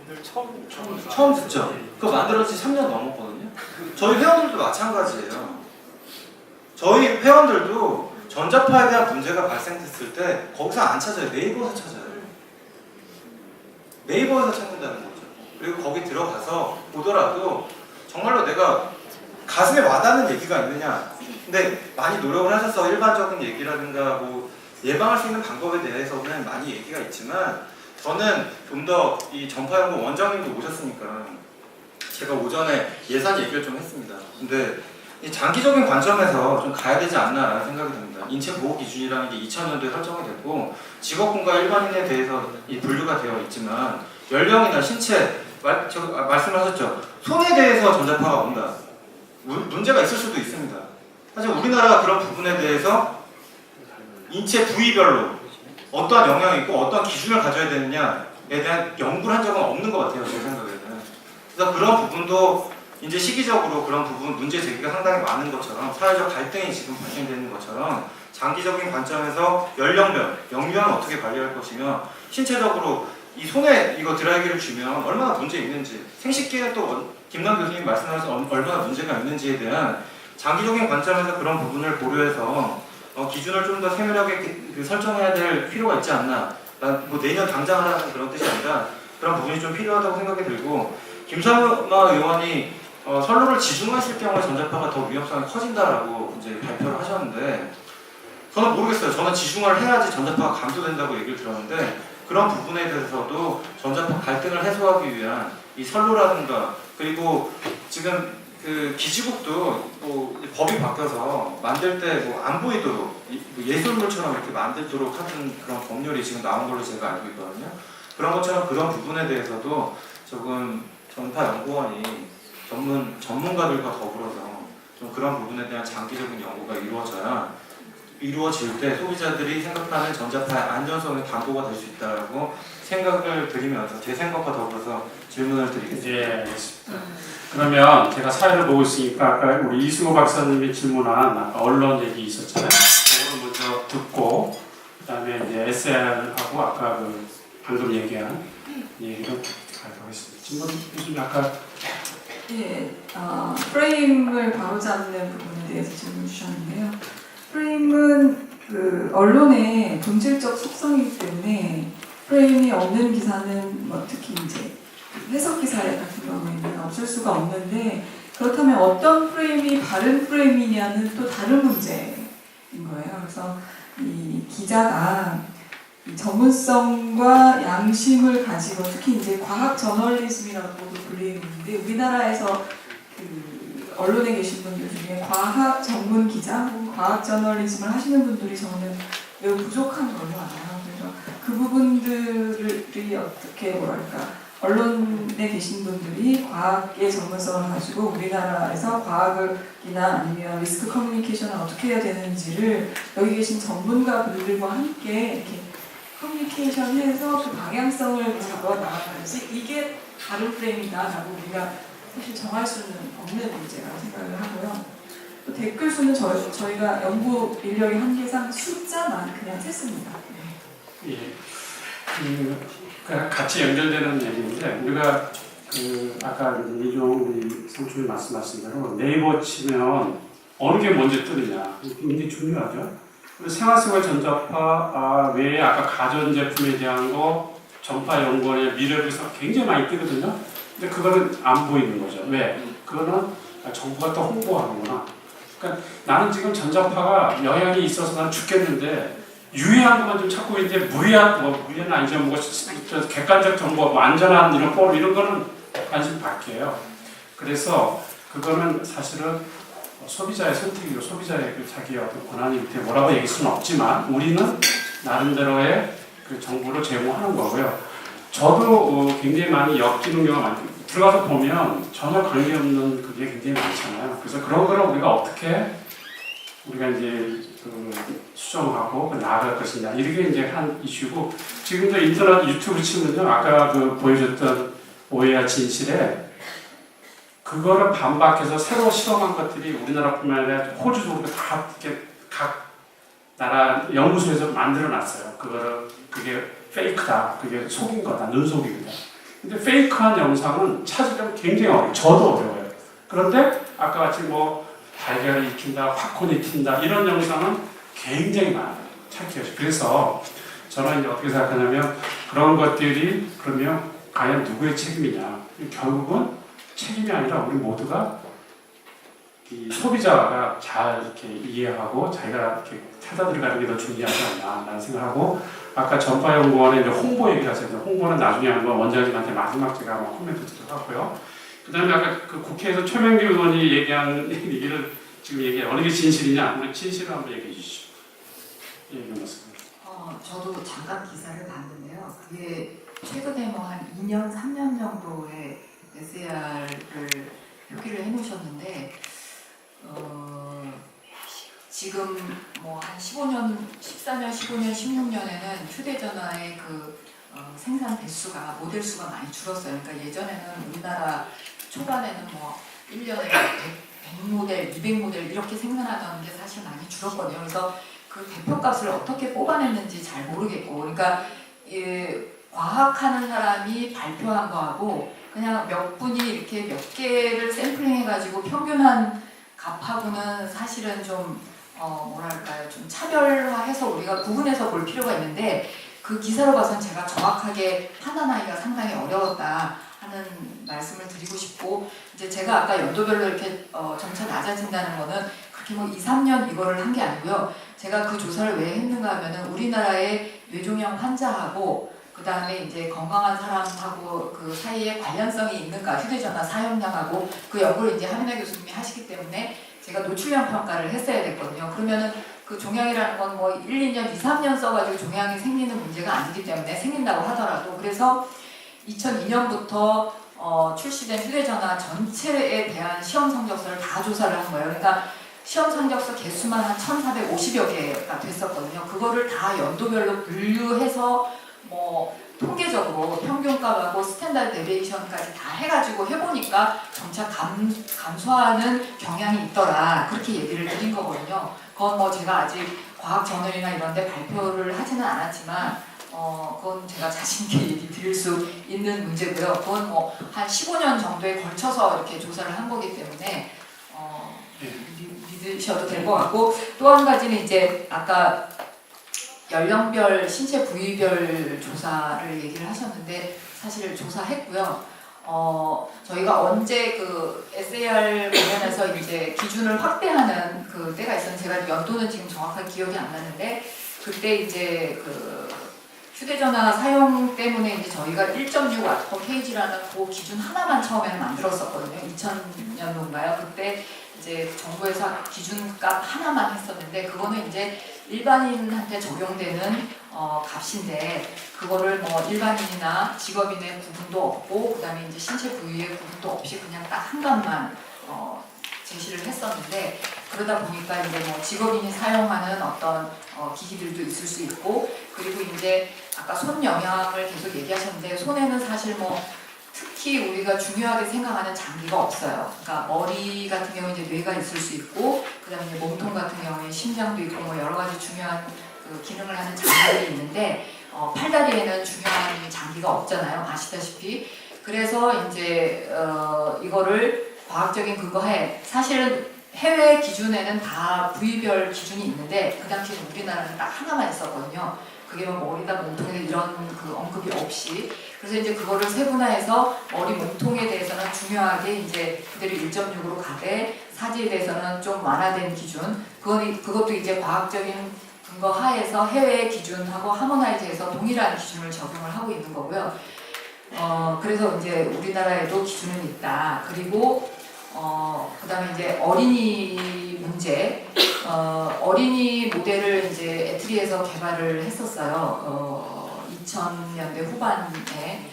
오늘 처음 처음 듣죠? 그거 만들어진 지 3년 넘었거든요. 저희 회원들도 마찬가지예요. 저희 회원들도 전자파에 대한 문제가 발생됐을 때 거기서 안 찾아요. 네이버에서 찾아요. 네이버에서 찾는다는 거죠. 그리고 거기 들어가서 보더라도 정말로 내가 가슴에 와닿는 얘기가 있느냐. 근데 많이 노력을 하셔서 일반적인 얘기라든가 예방할 수 있는 방법에 대해서는 많이 얘기가 있지만 저는 좀 더 이 전파연구 원장님도 오셨으니까 제가 오전에 예산 얘기를 좀 했습니다. 근데 이 장기적인 관점에서 좀 가야 되지 않나라는 생각이 듭니다. 인체 보호 기준이라는 게 2000년도에 설정이 됐고 직업군과 일반인에 대해서 이 분류가 되어 있지만 연령이나 신체 말씀하셨죠. 손에 대해서 전자파가 온다. 문제가 있을 수도 있습니다. 하지만 우리나라가 그런 부분에 대해서 인체 부위별로 어떠한 영향이 있고 어떠한 기준을 가져야 되느냐에 대한 연구를 한 적은 없는 것 같아요, 제 생각에는. 그래서 그런 부분도 이제 시기적으로 그런 부분 문제 제기가 상당히 많은 것처럼 사회적 갈등이 지금 발생되는 것처럼 장기적인 관점에서 연령별, 영유아는 어떻게 관리할 것이며 신체적으로 이 손에 이거 드라이기를 주면 얼마나 문제 있는지 생식기에 또 김남 교수님 말씀하셔서 얼마나 문제가 있는지에 대한 장기적인 관점에서 그런 부분을 고려해서 기준을 좀 더 세밀하게 설정해야 될 필요가 있지 않나. 뭐 내년 당장 하라는 그런 뜻이 아니라 그런 부분이 좀 필요하다고 생각이 들고 김삼마 의원이 선로를 지중화했을 경우에 전자파가 더 위험성이 커진다라고 이제 발표를 하셨는데 저는 모르겠어요. 저는 지중화를 해야지 전자파가 감소된다고 얘기를 들었는데 그런 부분에 대해서도 전자파 갈등을 해소하기 위한 이 선로라든가 그리고 지금 그 기지국도 뭐 법이 바뀌어서 만들 때 뭐 안 보이도록 예술물처럼 이렇게 만들도록 하는 그런 법률이 지금 나온 걸로 제가 알고 있거든요. 그런 것처럼 그런 부분에 대해서도 조금 전파연구원이 전문가들과 더불어서 좀 그런 부분에 대한 장기적인 연구가 이루어질 때 소비자들이 생각하는 전자파의 안전성이 담보가 될 수 있다고 생각을 드리면서 제 생각과 더불어서 질문을 드리겠습니다. 예, 알겠습니다. 그러면 제가 사회를 보고 있으니까 아까 우리 이승호 박사님이 질문한 아까 언론 얘기 있었잖아요. 그거를 먼저 듣고 그다음에 이제 SR하고 아까 그 방금 얘기한 얘기를 가도록 하겠습니다. 질문 교수님 아까 예, 프레임을 바로잡는 부분에 대해서 질문 주셨는데요. 프레임은 그 언론의 본질적 속성이기 때문에 프레임이 없는 기사는 뭐 특히 이제 해석 기사 같은 경우에는 없을 수가 없는데 그렇다면 어떤 프레임이 바른 프레임이냐는 또 다른 문제인 거예요. 그래서 이 기자가 이 전문성과 양심을 가지고 특히 이제 과학 저널리즘이라고도 불리는데 우리나라에서 그 언론에 계신 분들 중에 과학 전문 기자 혹은 과학 저널리즘을 하시는 분들이 저는 매우 부족한 걸로 알아요. 그래서 그 부분들이 어떻게 뭐랄까 언론에 계신 분들이 과학의 전문성을 가지고 우리나라에서 과학이나 아니면 리스크 커뮤니케이션을 어떻게 해야 되는지를 여기 계신 전문가 분들과 함께 이렇게 커뮤니케이션해서 그 방향성을 잡아 나가야지 이게 다른 프레임이다라고 우리가 사실 정할 수는 없는 문제라고 생각을 하고요. 또 댓글 수는 저희가 연구 인력의 한계상 숫자만 그냥 셌습니다. 네. 예, 같이 연결되는 얘기인데 우리가 그 아까 이종 우리 상춘이 말씀하신 대로 네이버 치면 어느 게 먼저 뜨느냐 굉장히 중요하죠. 그리고 생활생활 전자파 외에 아까 가전제품에 대한 거 전파연구원의 미래부에서 굉장히 많이 뜨거든요. 근데 그거는 안 보이는 거죠. 왜? 그거는 정부가 또 홍보하는구나. 그러니까 나는 지금 전자파가 영향이 있어서 난 죽겠는데 유해한 것만 좀 찾고 있는데 무해는 아니죠. 뭐 객관적 정보, 뭐 안전한 이런 포럼 이런 거는 관심 밖이에요. 그래서 그거는 사실은 소비자의 선택이고 소비자의 그 자기의 어떤 권한이 밑에 뭐라고 얘기할 수는 없지만 우리는 나름대로의 그 정보를 제공하는 거고요. 저도 굉장히 많이 엮이는 경우가 많아요. 들어가서 보면 전혀 관계없는 그게 굉장히 많잖아요. 그래서 그런 거를 우리가 어떻게 우리가 이제 그 수정하고 나아갈 것이냐 이게 이제 한 이슈고 지금도 인터넷 유튜브 치면요 아까 그 보여줬던 오해와 진실에 그거를 반박해서 새로 실험한 것들이 우리나라뿐만 아니라 호주도 다 이렇게 각 나라 연구소에서 만들어놨어요. 그게 페이크다, 그게 속인 거다, 눈속임이다. 근데 페이크한 영상은 찾으려면 굉장히 어려워요. 저도 어려워요. 그런데 아까 같이 뭐 달걀이 익힌다, 팝콘이 튄다 이런 영상은 굉장히 많아요. 찾기가. 그래서 저는 이제 어떻게 생각하냐면 그런 것들이 그러면 과연 누구의 책임이냐. 결국은 책임이 아니라 우리 모두가 이 소비자가 잘 이렇게 이해하고 자기가 이렇게 찾아 들어가는 게 더 중요하지 않나 라는 생각하고 아까 전파연구원의 이제 홍보 얘기를 하셨는데 홍보는 나중에 한번 원장님한테 마지막 제가 한번 코멘트 드리도록 하고요. 그 다음에 아까 그 국회에서 최명길 의원이 얘기한 얘기를 지금 얘기해 어느 게 진실이냐 우리 진실을 한번 얘기해 주시죠. 예, 이런 말씀. 저도 잠깐 기사를 봤는데요. 그게 최근에 뭐 한 2년, 3년 정도의 SAR을 표기를 해놓으셨는데 지금 뭐 한 15년, 14년, 15년, 16년에는 휴대전화의 생산 대수가 모델 수가 많이 줄었어요. 그러니까 예전에는 우리나라 초반에는 뭐 1년에 100모델, 200모델 이렇게 생산하던 게 사실 많이 줄었거든요. 그래서 그 대표값을 어떻게 뽑아냈는지 잘 모르겠고, 그러니까 과학하는 사람이 발표한 거하고 그냥 몇 분이 이렇게 몇 개를 샘플링해가지고 평균한 값하고는 사실은 좀 뭐랄까요, 좀 차별화해서 우리가 구분해서 볼 필요가 있는데, 그 기사로 봐서는 제가 정확하게 판단하기가 상당히 어려웠다 하는 말씀을 드리고 싶고, 이제 제가 아까 연도별로 이렇게 점차 낮아진다는 거는 그렇게 뭐 2, 3년 이거를 한 게 아니고요. 제가 그 조사를 왜 했는가 하면은 우리나라의 뇌종양 환자하고 그 다음에 이제 건강한 사람하고 그 사이에 관련성이 있는가, 휴대전화 사용량하고 그 연구를 이제 하민아 교수님이 하시기 때문에 제가 노출량 평가를 했어야 됐거든요. 그러면은 그 종양이라는 건 뭐 1, 2년, 2, 3년 써가지고 종양이 생기는 문제가 아니기 때문에 생긴다고 하더라도, 그래서 2002년부터 출시된 휴대전화 전체에 대한 시험 성적서를 다 조사를 한 거예요. 그러니까 시험 성적서 개수만 한 1,450여 개가 됐었거든요. 그거를 다 연도별로 분류해서 뭐 통계적으로 평균값하고 스탠다드 데비에이션까지 다 해가지고 해보니까 점차 감소하는 경향이 있더라, 그렇게 얘기를 드린 거거든요. 그건 뭐 제가 아직 과학 저널이나 이런 데 발표를 하지는 않았지만 그건 제가 자신있게 얘기 드릴 수 있는 문제고요. 그건 뭐 한 15년 정도에 걸쳐서 이렇게 조사를 한 거기 때문에 믿으셔도 될 것 같고, 또 한 가지는 이제 아까 연령별 신체 부위별 조사를 얘기를 하셨는데 사실 조사했고요. 저희가 언제 그 SAR 관련해서 이제 기준을 확대하는 그 때가 있었는데, 제가 연도는 지금 정확하게 기억이 안 나는데, 그때 이제 그 휴대전화 사용 때문에 이제 저희가 1.6 와트퍼케이지라는 그 기준 하나만 처음에는 만들었었거든요. 2000년도인가요? 그때 이제 정부에서 기준값 하나만 했었는데, 그거는 이제 일반인한테 적용되는 값인데, 그거를 뭐 일반인이나 직업인의 구분도 없고 그다음에 이제 신체 부위의 구분도 없이 그냥 딱 한 값만 제시를 했었는데, 그러다 보니까 이제 뭐 직업인이 사용하는 어떤 기기들도 있을 수 있고, 그리고 이제 아까 손 영향을 계속 얘기하셨는데, 손에는 사실 뭐 특히 우리가 중요하게 생각하는 장기가 없어요. 그러니까 머리 같은 경우에 이제 뇌가 있을 수 있고, 그다음에 이제 몸통 같은 경우에 심장도 있고 뭐 여러 가지 중요한 그 기능을 하는 장기들이 있는데, 팔다리에는 중요한 장기가 없잖아요, 아시다시피. 그래서 이제 이거를 과학적인 근거에, 사실은 해외 기준에는 다 부위별 기준이 있는데 그 당시에는 우리나라는 딱 하나만 있었거든요. 그게 뭐 머리다 몸통에 이런 그 언급이 없이. 그래서 이제 그거를 세분화해서 머리 몸통에 대해서는 중요하게 이제 그대로 1.6으로 가되, 사지에 대해서는 좀 완화된 기준, 그것도 이제 과학적인 근거 하에서 해외 기준하고 하모나이즈해서 동일한 기준을 적용을 하고 있는 거고요. 그래서 이제 우리나라에도 기준은 있다. 그리고 그다음에 이제 어린이 문제, 어린이 모델을 이제 애트리에서 개발을 했었어요. 2000년대 후반에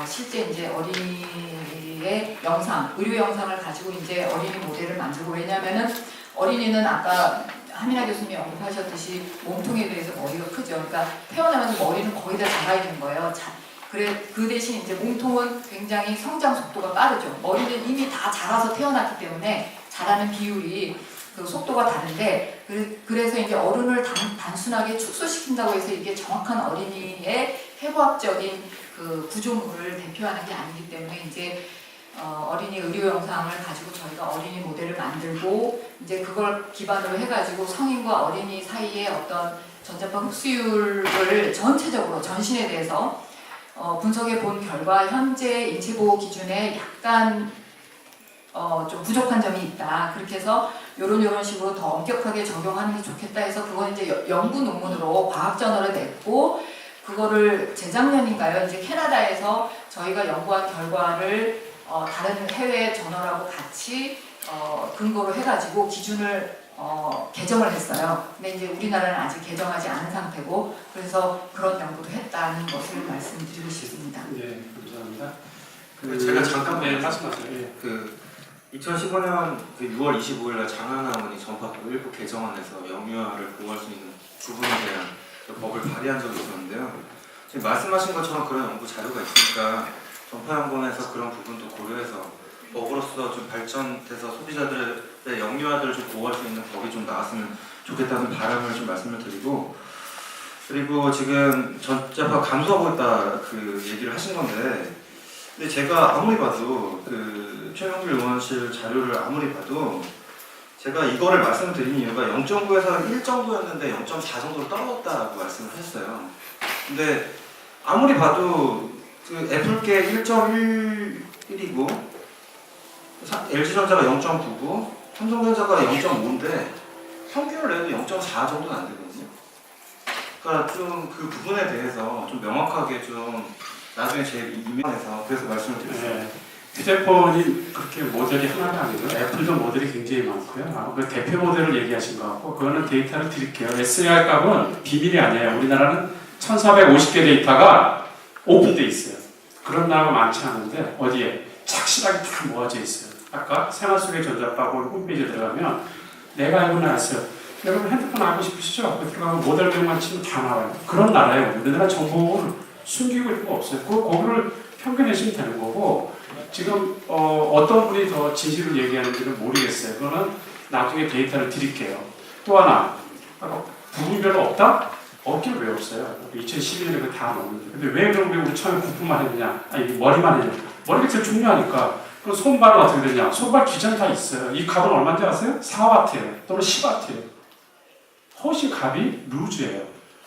실제 이제 어린이의 영상, 의료 영상을 가지고 이제 어린이 모델을 만들고, 왜냐하면은 어린이는 아까 하민아 교수님이 언급하셨듯이 몸통에 비해서 머리가 크죠. 그러니까 태어나면서 머리는 거의 다 자라 있는 거예요. 그 대신 이제 몸통은 굉장히 성장 속도가 빠르죠. 머리는 이미 다 자라서 태어났기 때문에 자라는 비율이 그 속도가 다른데, 그래서 이제 어른을 단순하게 축소시킨다고 해서 이게 정확한 어린이의 해부학적인 그 구조물을 대표하는 게 아니기 때문에, 이제 어린이 의료 영상을 가지고 저희가 어린이 모델을 만들고, 이제 그걸 기반으로 해가지고 성인과 어린이 사이의 어떤 전자파 흡수율을 전체적으로 전신에 대해서 분석해 본 결과 현재 인체보호 기준에 약간 좀 부족한 점이 있다. 그렇게 해서 요런 식으로 더 엄격하게 적용하는 게 좋겠다 해서 그건 이제 연구 논문으로 과학저널에 냈고, 그거를 재작년인가요? 이제 캐나다에서 저희가 연구한 결과를 다른 해외 저널하고 같이 근거로 해가지고 기준을 개정을 했어요. 근데 이제 우리나라는 아직 개정하지 않은 상태고, 그래서 그런 연구도 했다는 것을 말씀드리고 싶습니다. 네, 감사합니다. 제가 잠깐 말씀하세요. 예. 그 2015년 6월 25일 날 장하나원이 전파법 일부 개정안에서 영유아를 보호할 수 있는 부분에 대한 법을 발의한 적이 있었는데요. 지금 말씀하신 것처럼 그런 연구 자료가 있으니까 전파연구원에서 그런 부분도 고려해서 법으로서 좀 발전돼서 소비자들의 영유아들을 좀 보호할 수 있는 법이 좀 나왔으면 좋겠다는 바람을 좀 말씀을 드리고, 그리고 지금 전자파 감소하고 있다 그 얘기를 하신 건데, 근데 제가 아무리 봐도 그 최영길 의원실 자료를 아무리 봐도 제가 이거를 말씀을 드린 이유가 0.9에서 1 정도였는데 0.4 정도로 떨어졌다고 말씀을 하셨어요. 근데 아무리 봐도 그 애플께 1.11이고 LG전자가 0.9고 삼성전자가 0.5인데 평균을 내도 0.4 정도는 안 되거든요. 그러니까 좀 그 부분에 대해서 좀 명확하게 좀 나중에 제 이면에서 그래서 말씀을 드렸어요. 네. 휴대폰이 그렇게 모델이 하나가 아니고 애플도 모델이 굉장히 많고요. 그 대표 모델을 얘기하신 것 같고 그거는 데이터를 드릴게요. SAR 값은 비밀이 아니에요. 우리나라는 1450개 데이터가 오픈돼 있어요. 그런 나라가 많지 않은데 어디에 착실하게 다 모아져 있어요. 아까 생활 속의 전자파 홈페이지에 들어가면 내가 알고 나왔어요. 여러분 핸드폰 알고 싶으시죠? 그 들어가면 모델명만 치면 다 나와요. 그런 나라예요. 우리나라 정보를 숨기고 있는 거 없어요. 그거를 평균내시면 되는 거고 지금 어떤 분이 더 진실을 얘기하는지는 모르겠어요. 그거는 나중에 데이터를 드릴게요. 또 하나 부분별로 없다? 없긴 왜 없어요? 2012년에 그거 다 넣었는데 근데 왜 그럼 우리 처음에 부품만 했느냐? 아니 머리만 했느냐? 머리가 제일 중요하니까 그럼 손발은 어떻게 되냐? 손발 기전이 다 있어요. 이 값은 얼마인지 아세요? 4W예요. 또는 10W예요. 훨씬 값이 루즈예요.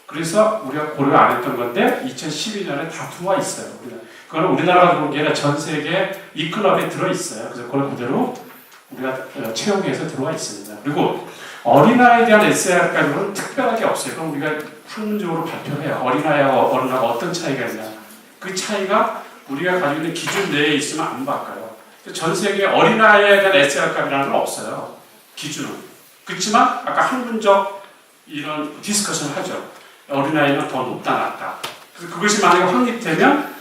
그래서 우리가 고려 안 했던 건데 2012년에 다 들어와 있어요. 그거는 우리나라가 들어온 게 아니라 전 세계 이 클럽에 들어있어요. 그래서 그걸 그대로 우리가 채용해서 들어와 있습니다. 그리고 어린아이에 대한 SAR 가격은 특별하게 없어요. 그럼 우리가 학문적으로 발표해요. 어린아이와 어른하고 어떤 차이가 있냐. 그 차이가 우리가 가지고 있는 기준 내에 있으면 안 바꿔요. 전 세계 어린아이에 대한 SAR 값이라는 건 없어요. 기준은. 그렇지만 아까 학문적 이런 디스커션을 하죠. 어린아이는 더 높다 낮다. 그래서 그것이 만약에 확립되면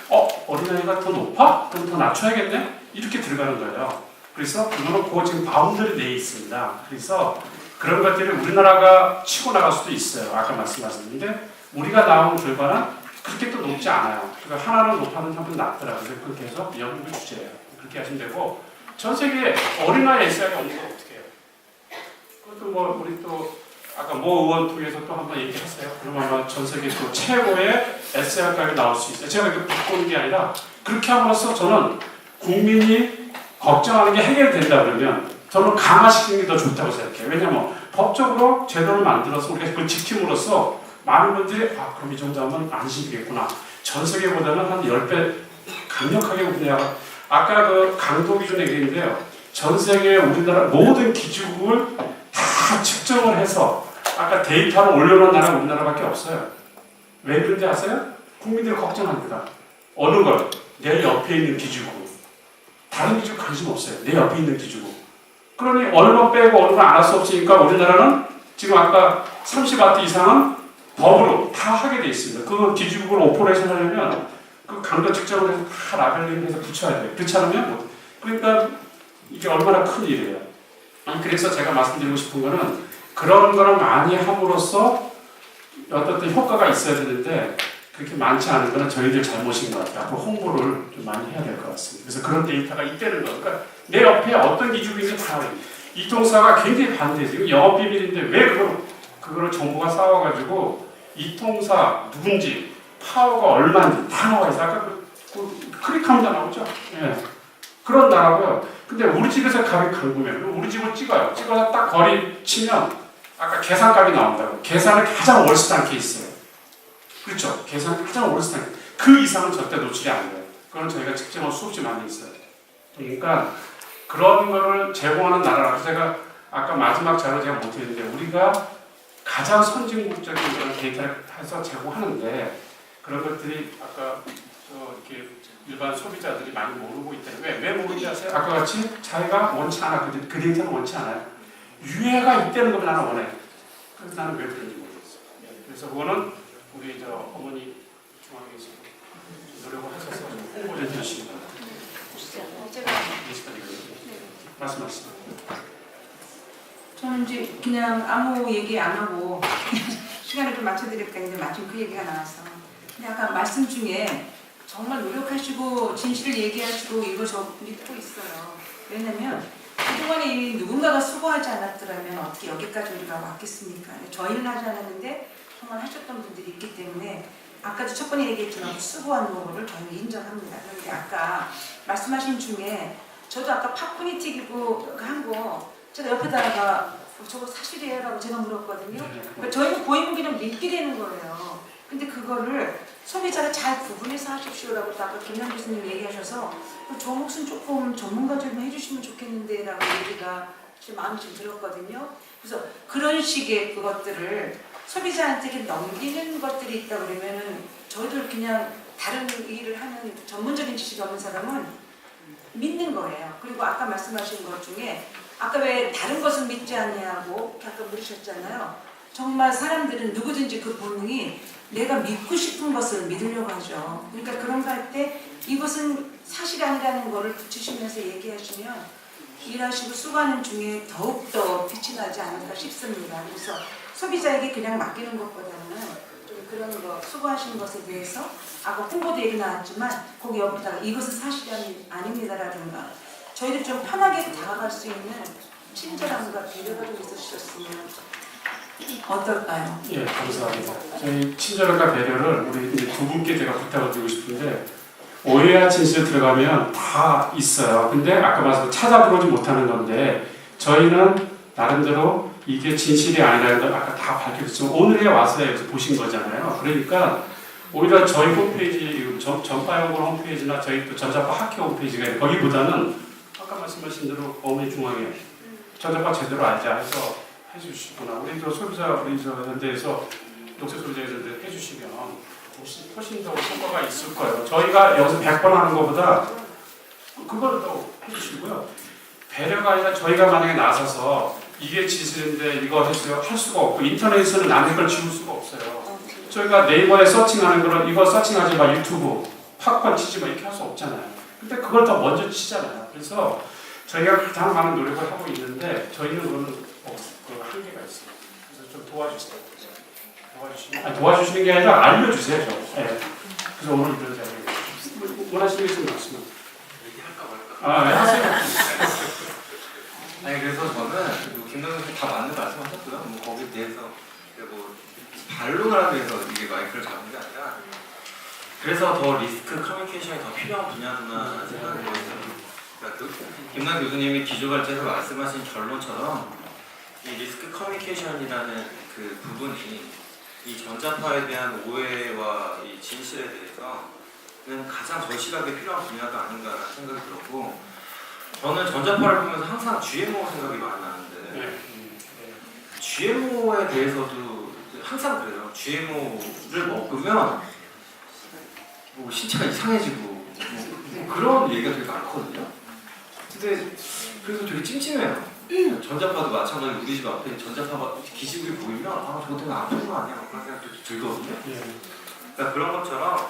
어린아이가 더 높아? 그럼 더 낮춰야겠네? 이렇게 들어가는 거예요. 그래서 그거는 그 지금 바운더리 내에 있습니다. 그래서 그런 것들이 우리나라가 치고 나갈 수도 있어요. 아까 말씀하셨는데 우리가 나온 결과는 그렇게 또 높지 않아요. 그러니까 하나는 높아는 한번 낮더라고요. 그렇게 해서 연구 주제예요. 그렇게 하시면 되고 전 세계 어린아이 SR이 없는 건 어떻게 해요? 그것도 뭐 우리 또 아까 모 의원 통해서 또 한번 얘기했어요. 그러면 아마 전 세계 또 최고의 SR 값이 나올 수 있어요. 제가 이거 바꾸는 게 아니라 그렇게 함으로써 저는 국민이 걱정하는 게 해결된다 그러면 저는 강화시키는 게 더 좋다고 생각해요. 왜냐하면 법적으로 제도를 만들어서 우리가 그걸 지킴으로써 많은 분들이 그럼 이 정도 하면 안심이겠구나. 전 세계보다는 한 10배 강력하게 우리나라가 아까 그 강도 기준 얘기인데요. 전 세계 우리나라 모든 기준을 다 측정을 해서 아까 데이터를 올려놓은 나라가 우리나라밖에 없어요. 왜 그런지 아세요? 국민들이 걱정합니다. 어느 걸? 내 옆에 있는 기준고 다른 기준 관심 없어요. 내 옆에 있는 기준고 그러니 어느 건 빼고 어느 건 안 할 수 없으니까 우리나라는 지금 아까 30W 이상은 법으로 다 하게 돼 있습니다. 그 기준국을 오퍼레이션 하려면 그 강도 측정을 해서 다 라벨링해서 붙여야 돼요. 그렇지 않으면 못. 그러니까 이게 얼마나 큰 일이에요. 그래서 제가 말씀드리고 싶은 거는 그런 거를 많이 함으로써 어떤 효과가 있어야 되는데 그렇게 많지 않은 거는 저희들 잘못인 것 같아요. 앞으로 홍보를 좀 많이 해야 될 것 같습니다. 그래서 그런 데이터가 있다는 거. 그러니까 내 옆에 어떤 기준이 있는지 다 알아요. 이통사가 굉장히 반대해요. 이거 영업 비밀인데 왜 그거를 정부가 싸워가지고 이통사 누군지 파워가 얼마인지 다 나와 있어요. 아까 클릭하면 다 나오죠. 예. 그런 나라고요. 근데 우리 집에서 값이 궁금해요. 우리 집을 찍어요. 찍어서 딱 거리 치면 아까 계산값이 나온다고. 계산을 가장 월스트한 케이스예요. 그렇죠. 계산을 가장 월스트한 그 이상은 절대 노출이 안 돼요. 그건 저희가 측정할 수없이 많이 있어요. 그러니까 그런 거를 제공하는 나라라서 제가 아까 마지막 자료 제가 못했는데 우리가 가장 선진국적인 그런 데이터를 해서 제공하는데 그런 것들이 아까 이렇게 일반 소비자들이 많이 모르고 있다. 왜 모르는지 아세요? 아까 같이 자기가 원치 않아. 그 데이터는 원치 않아요. 유해가 있다는 걸 나는 원해. 그래서 나는 왜 그런지 모르겠어요. 그래서 그거는 우리 어머니 중앙에서 노력을 하셔서 홍보 좀 해주시기 바랍니다. 말씀하시죠. 저는 이제 그냥 아무 얘기 안 하고 시간을 좀 맞춰드릴까 했는데 마침 그 얘기가 나와서 근데 아까 말씀 중에 정말 노력하시고 진실을 얘기하시고 이거 저 믿고 있어요. 왜냐면 그동안에 이 누군가가 수고하지 않았더라면 어떻게 여기까지 우리가 왔겠습니까? 저희는 하지 않았는데 정말 하셨던 분들이 있기 때문에 아까도 첫 번에 얘기했지만 수고한 거를 저는 인정합니다. 그런데 아까 말씀하신 중에 저도 아까 팝콘이 튀기고 한 거 제가 옆에다가 저거 사실이에요? 라고 제가 물었거든요. 그러니까 저희는 보이면 그냥 믿게 되는 거예요. 근데 그거를 소비자가 잘 구분해서 하십시오라고 아까 김남 교수님 얘기하셔서 저 몫은 조금 전문가 좀 해주시면 좋겠는데 라고 얘기가 제 마음이 좀 들었거든요. 그래서 그런 식의 그것들을 소비자한테 넘기는 것들이 있다 그러면은 저희들 그냥 다른 일을 하는 전문적인 지식이 없는 사람은 믿는 거예요. 그리고 아까 말씀하신 것 중에 아까 왜 다른 것은 믿지 않냐고 아까 물으셨잖아요. 정말 사람들은 누구든지 그 본능이 내가 믿고 싶은 것을 믿으려고 하죠. 그러니까 그런 거 할 때 이것은 사실이 아니라는 거를 붙이시면서 얘기하시면 일하시고 수고하는 중에 더욱더 빛이 나지 않을까 싶습니다. 그래서 소비자에게 그냥 맡기는 것보다는 좀 그런 거 수고하시는 것에 대해서 아까 홍보도 얘기 나왔지만 거기 옆에다가 이것은 사실이 아닙니다라든가 저희들 좀 편하게 다가갈 수 있는 친절함과 배려가 좀 있으셨으면 어떨까요? 예, 감사합니다. 저희 친절함과 배려를 우리 이제 두 분께 제가 부탁을 드리고 싶은데 오해와 진실 들어가면 다 있어요. 근데 아까 말씀 찾아보지 못하는 건데 저희는 나름대로 이게 진실이 아니라는 걸 아까 다 밝혀줬지만 오늘에 와서 여기서 보신 거잖아요. 그러니까 오히려 저희 홈페이지, 전파연구원 홈페이지나 저희 또 전자파 학회 홈페이지가 있는데 거기보다는 아까 말씀하신 대로 어머니 중앙에 전자파 제대로 알자 해서 해주시거나 우리 또 소비자 우리 저 연대에서 녹색 소비자 연대 해주시면 훨씬 더 효과가 있을 거예요. 저희가 여기서 100번 하는 것보다 그거를 더 해주시고요. 배려가 아니라 저희가 만약에 나서서 이게 진실인데 이거 해주세요 할 수가 없고 인터넷에서는 남의 걸 지울 수가 없어요. 저희가 네이버에 서칭하는 거를 이거 서칭하지 마 유튜브 팝콘 치지 마 이렇게 할 수 없잖아요. 근데 그걸 더 먼저 치잖아요. 그래서 저희가 가장 많은 노력을 하고 있는데 저희는 그거는 그 한계가 있어요. 그래서 좀 도와주세요. 도와주시는 게 아니라 알려주세요. 네. 그래서 오늘 이런 자리에 원하시는 게 있으면 말씀을. 아, 네, 하세요. 아니 그래서 저는 김동현 선생님 다 맞는 말씀하셨고요. 뭐 거기에 대해서 뭐 반론을 하기 위해서 이게 마이크를 잡은 게 아니라 그래서 더 리스크 커뮤니케이션이 더 필요한 분야구나 생각을 해봤어요. 그러니까 김남 교수님이 기조발제에서 말씀하신 결론처럼 이 리스크 커뮤니케이션이라는 그 부분이 이 전자파에 대한 오해와 이 진실에 대해서는 가장 절실하게 필요한 분야가 아닌가라는 생각이 들었고 저는 전자파를 보면서 항상 GMO 생각이 많이 나는데 GMO에 대해서도 항상 그래요. GMO를 먹으면 뭐 신체가 이상해지고 뭐 그런 얘기가 되게 많거든요. 근데 그래서 되게 찜찜해요. 전자파도 마찬가지로 우리 집 앞에 전자파가 기지국이 보이면 아 저거 때문에 아픈 거 아니야? 그런 생각도 들거든요. 그러니까 그런 것처럼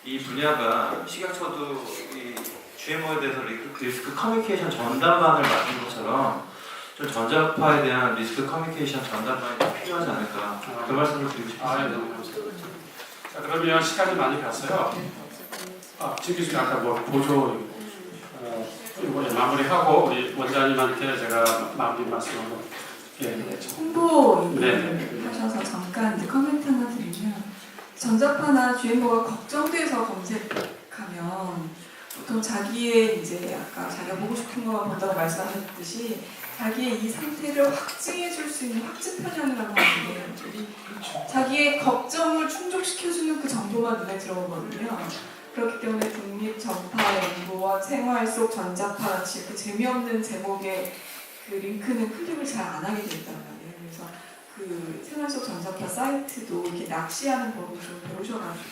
이 분야가 식약처도 이 GMO에 대해서 리스크 커뮤니케이션 전담반을 맡은 것처럼 좀 전자파에 대한 리스크 커뮤니케이션 전담반이 더 필요하지 않을까 그 말씀을 드리고 싶습니다. 너무 감사합니다. 자, 그러면 시간이 많이 갔어요. 진 교수님 아까 뭐 보조 마무리하고 우리 원장님한테 제가 마무리 말씀하고 홍보 네. 하셔서 잠깐 이제 코멘트 하나 드리면 전자파나 GMO가 걱정돼서 검색하면 보통 자기의 이제 아까 자기가 보고 싶은 것만 본다고 말씀하셨듯이 자기의 이 상태를 확증해줄 수 있는 확증 편향이라고 하는데 자기의 걱정을 충족시켜주는 그 정보만 눈에 들어오거든요. 그렇기 때문에 국립전파연구원 생활 속 전자파 같이 그 재미없는 제목의 그 링크는 클릭을 잘 안 하게 된단 말이에요. 그래서 그 생활 속 전자파 사이트도 이렇게 낚시하는 법을 좀 배우셔가지고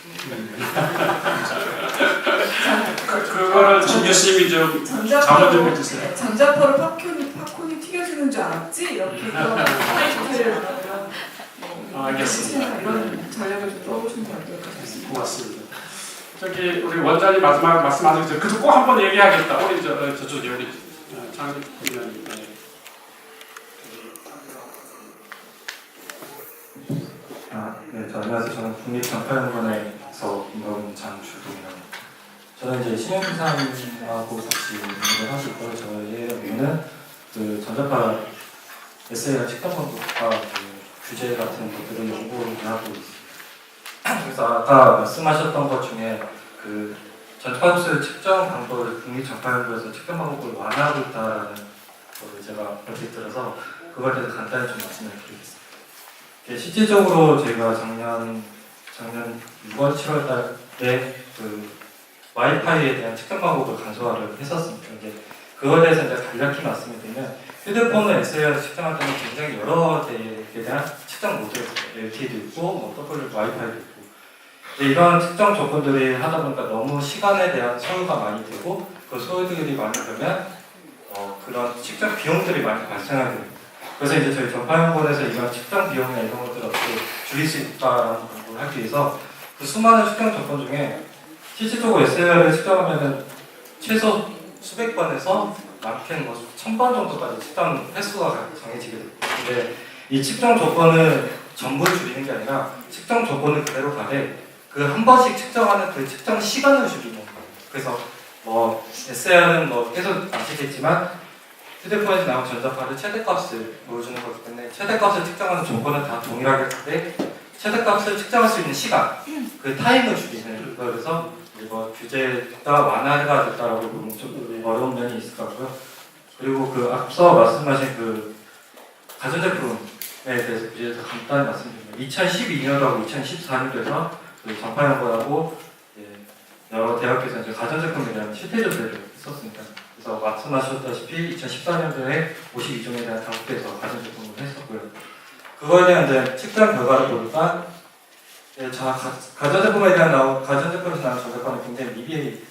그거를 진 교수님이 좀 자문 좀 해주세요. 전자파로 팝콘이 튀겨주는 줄 알았지? 이렇게 알겠습니다. 이런 전략을 좀 써보시면 어떨까 싶습니다. 고맙습니다. 저기 우리 원장님 마지막 말씀하신 그래서 꼭 한번 얘기하겠다. 우리 저쪽 여기 장기는 네, 안녕하세요. 저는 국립전파연구원에서 근무하는 장주동입니다. 저는 이제 신현상하고 같이 근무를 하고 있고요. 저희의 묘는 그 전자파 SAR 측정 방법과 그 규제 같은 것들을 연구를 하고 있습니다. 그래서 아까 말씀하셨던 것 중에 그 전파 흡수 측정 방법을 국립전파연구에서 측정 방법을 완화하고 있다라는 거를 제가 얼핏 들어서 그거에 대해서 간단히 좀 말씀을 드리겠습니다. 실질적으로 저희가 작년 6월, 7월 달에 그 와이파이에 대한 측정 방법을 간소화를 했었습니다. 이제 그거에 대해서 이제 간략히 말씀을 드리면 휴대폰을 SAR 측정할 때는 굉장히 여러 대에 대한 측정 모드가 있어요. LTE도 있고 뭐 와이파이도 있고 이런 측정 조건들이 하다 보니까 너무 시간에 대한 소요가 많이 되고 그 소요들이 많이 되면 그런 측정 비용들이 많이 발생하게 됩니다. 그래서 이제 저희 전파연구원에서 이런 측정 비용이나 이런 것들을 어떻게 줄일 수 있다라는 공부를 하기 위해서 그 수많은 측정 조건 중에 실질적으로 SAR을 측정하면 최소 수백 번에서 많게는 뭐 1000번 정도까지 측정 횟수가 정해지게 됩니다. 근데 이 측정 조건을 전부 줄이는 게 아니라 측정 조건을 그대로 가되 그 한 번씩 측정하는 그 측정 시간을 줄이는 거예요. 그래서 뭐 SAR은 뭐 계속 아시겠지만 휴대폰에서 나온 전자파를 최대값을 보여주는 거기 때문에 최대값을 측정하는 조건은 다 동일하게 하되 최대값을 측정할 수 있는 시간, 그 타임을 줄이는 그래서 이거 규제가 완화가 됐다라고 보면 좀 어려운 면이 있을 것 같고요. 그리고 그 앞서 말씀하신 그 가전제품에 대해서 규제에서 간단히 말씀드리면 2012년하고 2014년도에서 그 전파연구원하고 여러 대학교에서 이제 가전제품에 대한 실태조사를 했었습니다. 그래서 말씀하셨다시피 2014년도에 52종에 대한 5개에서 가전제품을 했었고요. 그거에 대한 이제 측정 결과를 보니까 가전제품에 대한 가전제품에서 나온 전자파는 굉장히 미비합니다.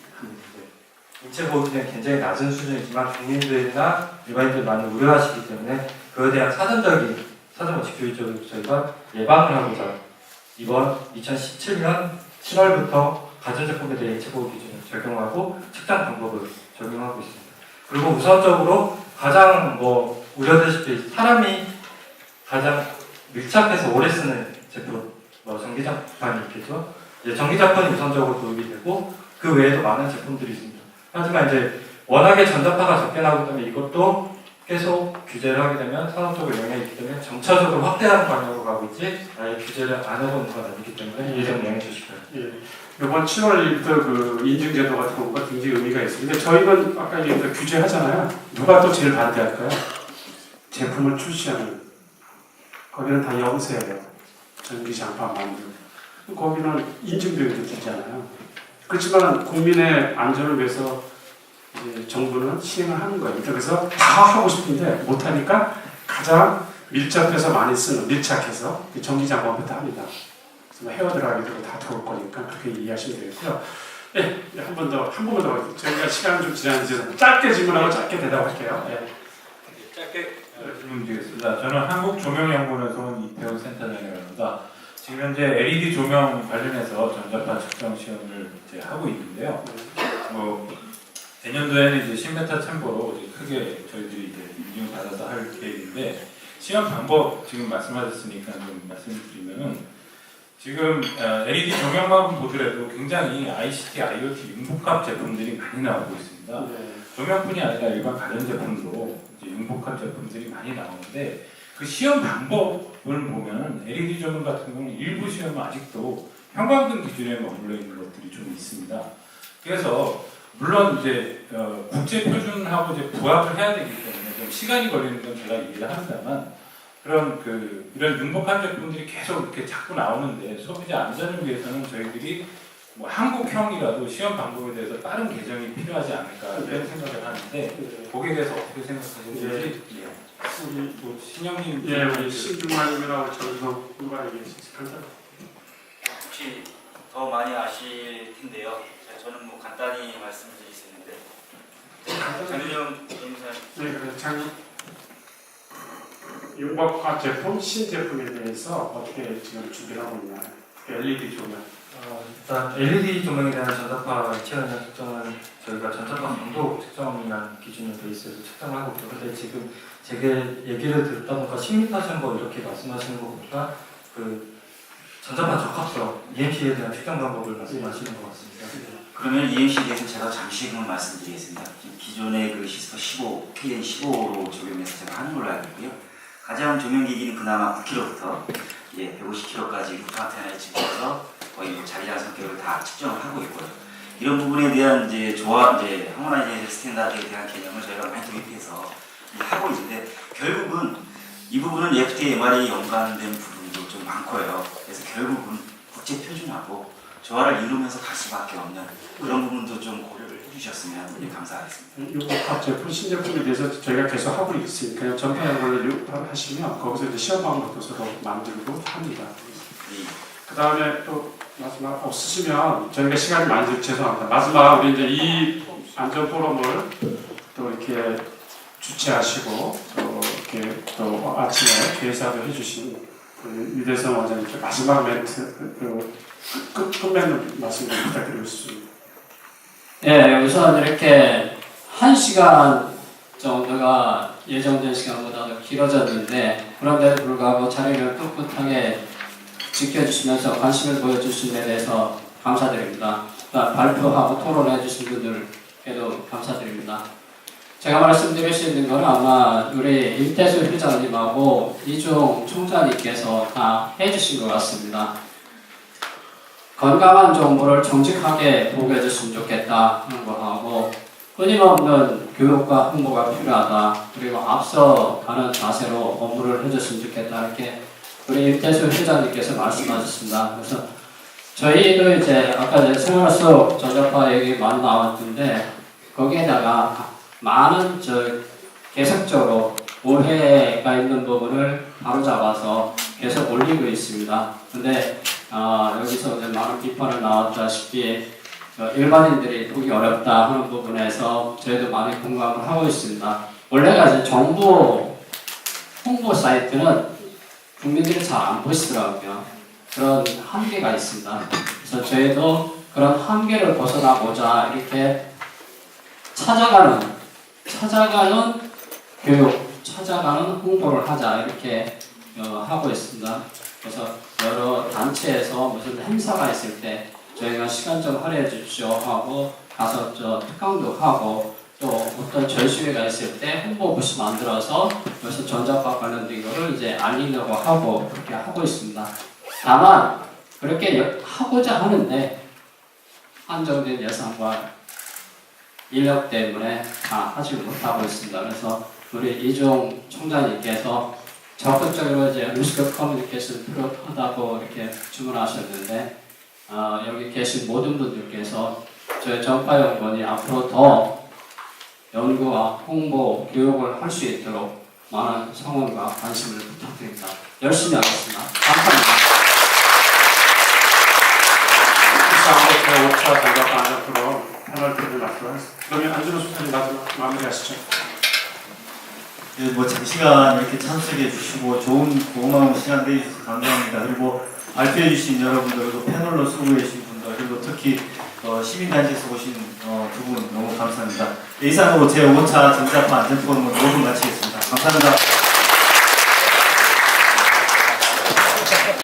인체 보호기는 굉장히 낮은 수준이지만 국민들이나 일반인들이 많이 우려하시기 때문에 그에 대한 사전 원칙주의적으로 저희가 예방을 하고자 이번 2017년 7월부터 가전제품에 대해 인체 보호 기준을 적용하고 측정 방법을 적용하고 있습니다. 그리고 우선적으로 가장 우려되실 때 사람이 가장 밀착해서 오래 쓰는 제품, 전기장판이 있겠죠. 전기장판이 우선적으로 도입이 되고 그 외에도 많은 제품들이 있습니다. 하지만 이제 워낙에 전자파가 적게 나오기 때문에 이것도 계속 규제를 하게 되면 산업적으로 영향이 있기 때문에 점차적으로 확대하는 방향으로 가고 있지 아예 규제를 안 해보는 건 아니기 때문에 이 점 양해해 주시고요. 예. 이번 7월 1일부터 그 인증제도 같은 거가 굉장히 의미가 있습니다. 저희는 아까 얘기했던 규제하잖아요. 누가 또 제일 반대할까요? 제품을 출시하는 거기는 다 영세예요. 전기장판 만들고 거기는 인증비용도 들잖아요. 그렇지만 국민의 안전을 위해서 이제 정부는 시행을 하는 거예요. 그래서 다 하고 싶은데 못하니까 가장 밀접해서 많이 쓰는 밀착해서 전기장판부터 합니다. 헤어 들어가게 되고 다 들어올 거니까 그렇게 이해하시면 되겠고요. 네, 한 번만 더 저희가 시간 좀 지나는지 짧게 질문하고 짧게 대답할게요. 네. 짧게 질문드리겠습니다. 저는 한국조명연구원에서 온 이태원 센터장이라고 합니다. 지금 현재 LED 조명 관련해서 전자파 측정 시험을 이제 하고 있는데요. 내년도에는 이제 10m 챔버로 이제 크게 저희들이 이제 인증받아서 할 계획인데 시험 방법 지금 말씀하셨으니까 좀 말씀드리면은 지금 LED 조명만 보더라도 굉장히 ICT, IoT 융복합 제품들이 많이 나오고 있습니다. 조명뿐이 아니라 일반 가전제품도 이제 융복합 제품들이 많이 나오는데 그 시험 방법을 보면 LED 조명 같은 경우는 일부 시험은 아직도 형광등 기준에 머물러 있는 것들이 좀 있습니다. 그래서 물론 이제 국제 표준하고 이제 부합을 해야 되기 때문에 좀 시간이 걸리는 건 제가 이해를 합니다만 그런 이런 융복한 제품들이 계속 이렇게 자꾸 나오는데 소비자 안전을 위해서는 저희들이 한국형이라도 시험 방법에 대해서 빠른 개정이 필요하지 않을까 이런 생각을 하는데 거기에 대해서 어떻게 생각하시는지 우리 신영님 우리 신중만님이라고 정성 후보가 얘기했습니다. 혹시 더 많이 아실 텐데요. 저는 간단히 말씀드릴 수 있는데 장윤영 변호사님. 융복합 제품, 신제품에 대해서 어떻게 지금 준비를 하고 있냐. LED 조명. 일단 LED 조명에 대한 전자파 이체원량 측정은 저희가 전자파 강도 측정이라는 기준을 베이스에서 측정을 하고 있고, 근데 지금 제게 얘기를 듣다 보니까 10m 뭐 이렇게 말씀하시는 거 보니까 그 전자파 적합성 EMC에 대한 측정 방법을 말씀하시는 것 같습니다. 그러면 EMC에 대해서 제가 잠시만 말씀드리겠습니다. 지금 기존의 그 시스터 15, KN15로 적용해서 제가 하는 걸로 알고 있고요. 가장 조명기기는 그나마 9km부터 150km까지 루프 안테나에 집어서 거의 뭐 자기장 성격을 다 측정을 하고 있고요. 이런 부분에 대한 이제 하모나이제이션 스탠다드에 대한 개념을 저희가 많이 도입해서 하고 있는데, 결국은 이 부분은 FTA, MR에 연관된 부분도 좀 많고요. 그래서 결국은 국제 표준하고 조화를 이루면서 갈 수밖에 없는 그런 부분도 좀 고려를 해주셨으면 감사하겠습니다. 각 제품, 신제품에 대해서 저희가 계속 하고 있으니까 전파 연구를 하시면 거기서 이제 시험 방법도 서로 만들고 합니다. 그 다음에 또 마지막 없으시면 저희가 시간이 많이 들어서 죄송합니다. 마지막 우리 이제 이 안전 포럼을 또 이렇게 주최하시고 또 이렇게 또 아침에 개사도 해주신 유대성 원장님께 마지막 멘트 끝맺는 말씀 좀 부탁드리고 싶습니다. 예, 우선 이렇게 1시간 정도가 예정된 시간보다도 길어졌는데, 그런데도 불구하고 자리를 꿋꿋하게 지켜주시면서 관심을 보여주신 데 대해서 감사드립니다. 발표하고 토론해 주신 분들께도 감사드립니다. 제가 말씀드릴 수 있는 건 아마 우리 임태수 회장님하고 이중 총장님께서 다 해주신 것 같습니다. 건강한 정보를 정직하게 보고해 줬으면 좋겠다 하는 거 하고, 끊임없는 교육과 홍보가 필요하다, 그리고 앞서 가는 자세로 업무를 해줬으면 좋겠다, 이렇게 우리 임태수 회장님께서 말씀하셨습니다. 그래서 저희도 이제 아까 이제 생활 속 전자파 얘기 많이 나왔는데, 거기에다가 많은 계속적으로 오해가 있는 부분을 바로잡아서 계속 올리고 있습니다. 근데 여기서 이제 많은 비판을 나왔다시피 일반인들이 보기 어렵다 하는 부분에서 저희도 많이 공감을 하고 있습니다. 원래가 이제 정부 홍보 사이트는 국민들이 잘 안 보시더라고요. 그런 한계가 있습니다. 그래서 저희도 그런 한계를 벗어나고자 이렇게 찾아가는 교육, 찾아가는 홍보를 하자, 이렇게 하고 있습니다. 그래서 여러 단체에서 무슨 행사가 있을 때 저희가 시간 좀 할애해 주십시오 하고 가서 특강도 하고, 또 어떤 전시회가 있을 때 홍보부시 만들어서 그래서 전자파 관련된 거를 이제 알리려고 하고 그렇게 하고 있습니다. 다만 그렇게 하고자 하는데 한정된 예산과 인력 때문에 다 하지 못하고 있습니다. 그래서 우리 이종 총장님께서 적극적으로 이제 리스크 커뮤니케이션 필요하다고 이렇게 주문하셨는데, 여기 계신 모든 분들께서 저희 전파연구원이 앞으로 더 연구와 홍보, 교육을 할 수 있도록 많은 성원과 관심을 부탁드립니다. 열심히 하겠습니다. 감사합니다. 이상으로 제 5차 전자파 안전 프로 패널들을 마치겠습니다. 그러면 안준호 소장님 마무리하시죠. 뭐 장시간 이렇게 참석해 주시고 좋은 고마운 시간 내주셔서 감사합니다. 그리고 발표해 주신 여러분들, 그리고 패널로 수고해 주신 분들, 그리고 특히 시민단체에서 오신 두 분 너무 감사합니다. 이상으로 제 5차 전자파 안전포럼을 모두 마치겠습니다. 감사합니다.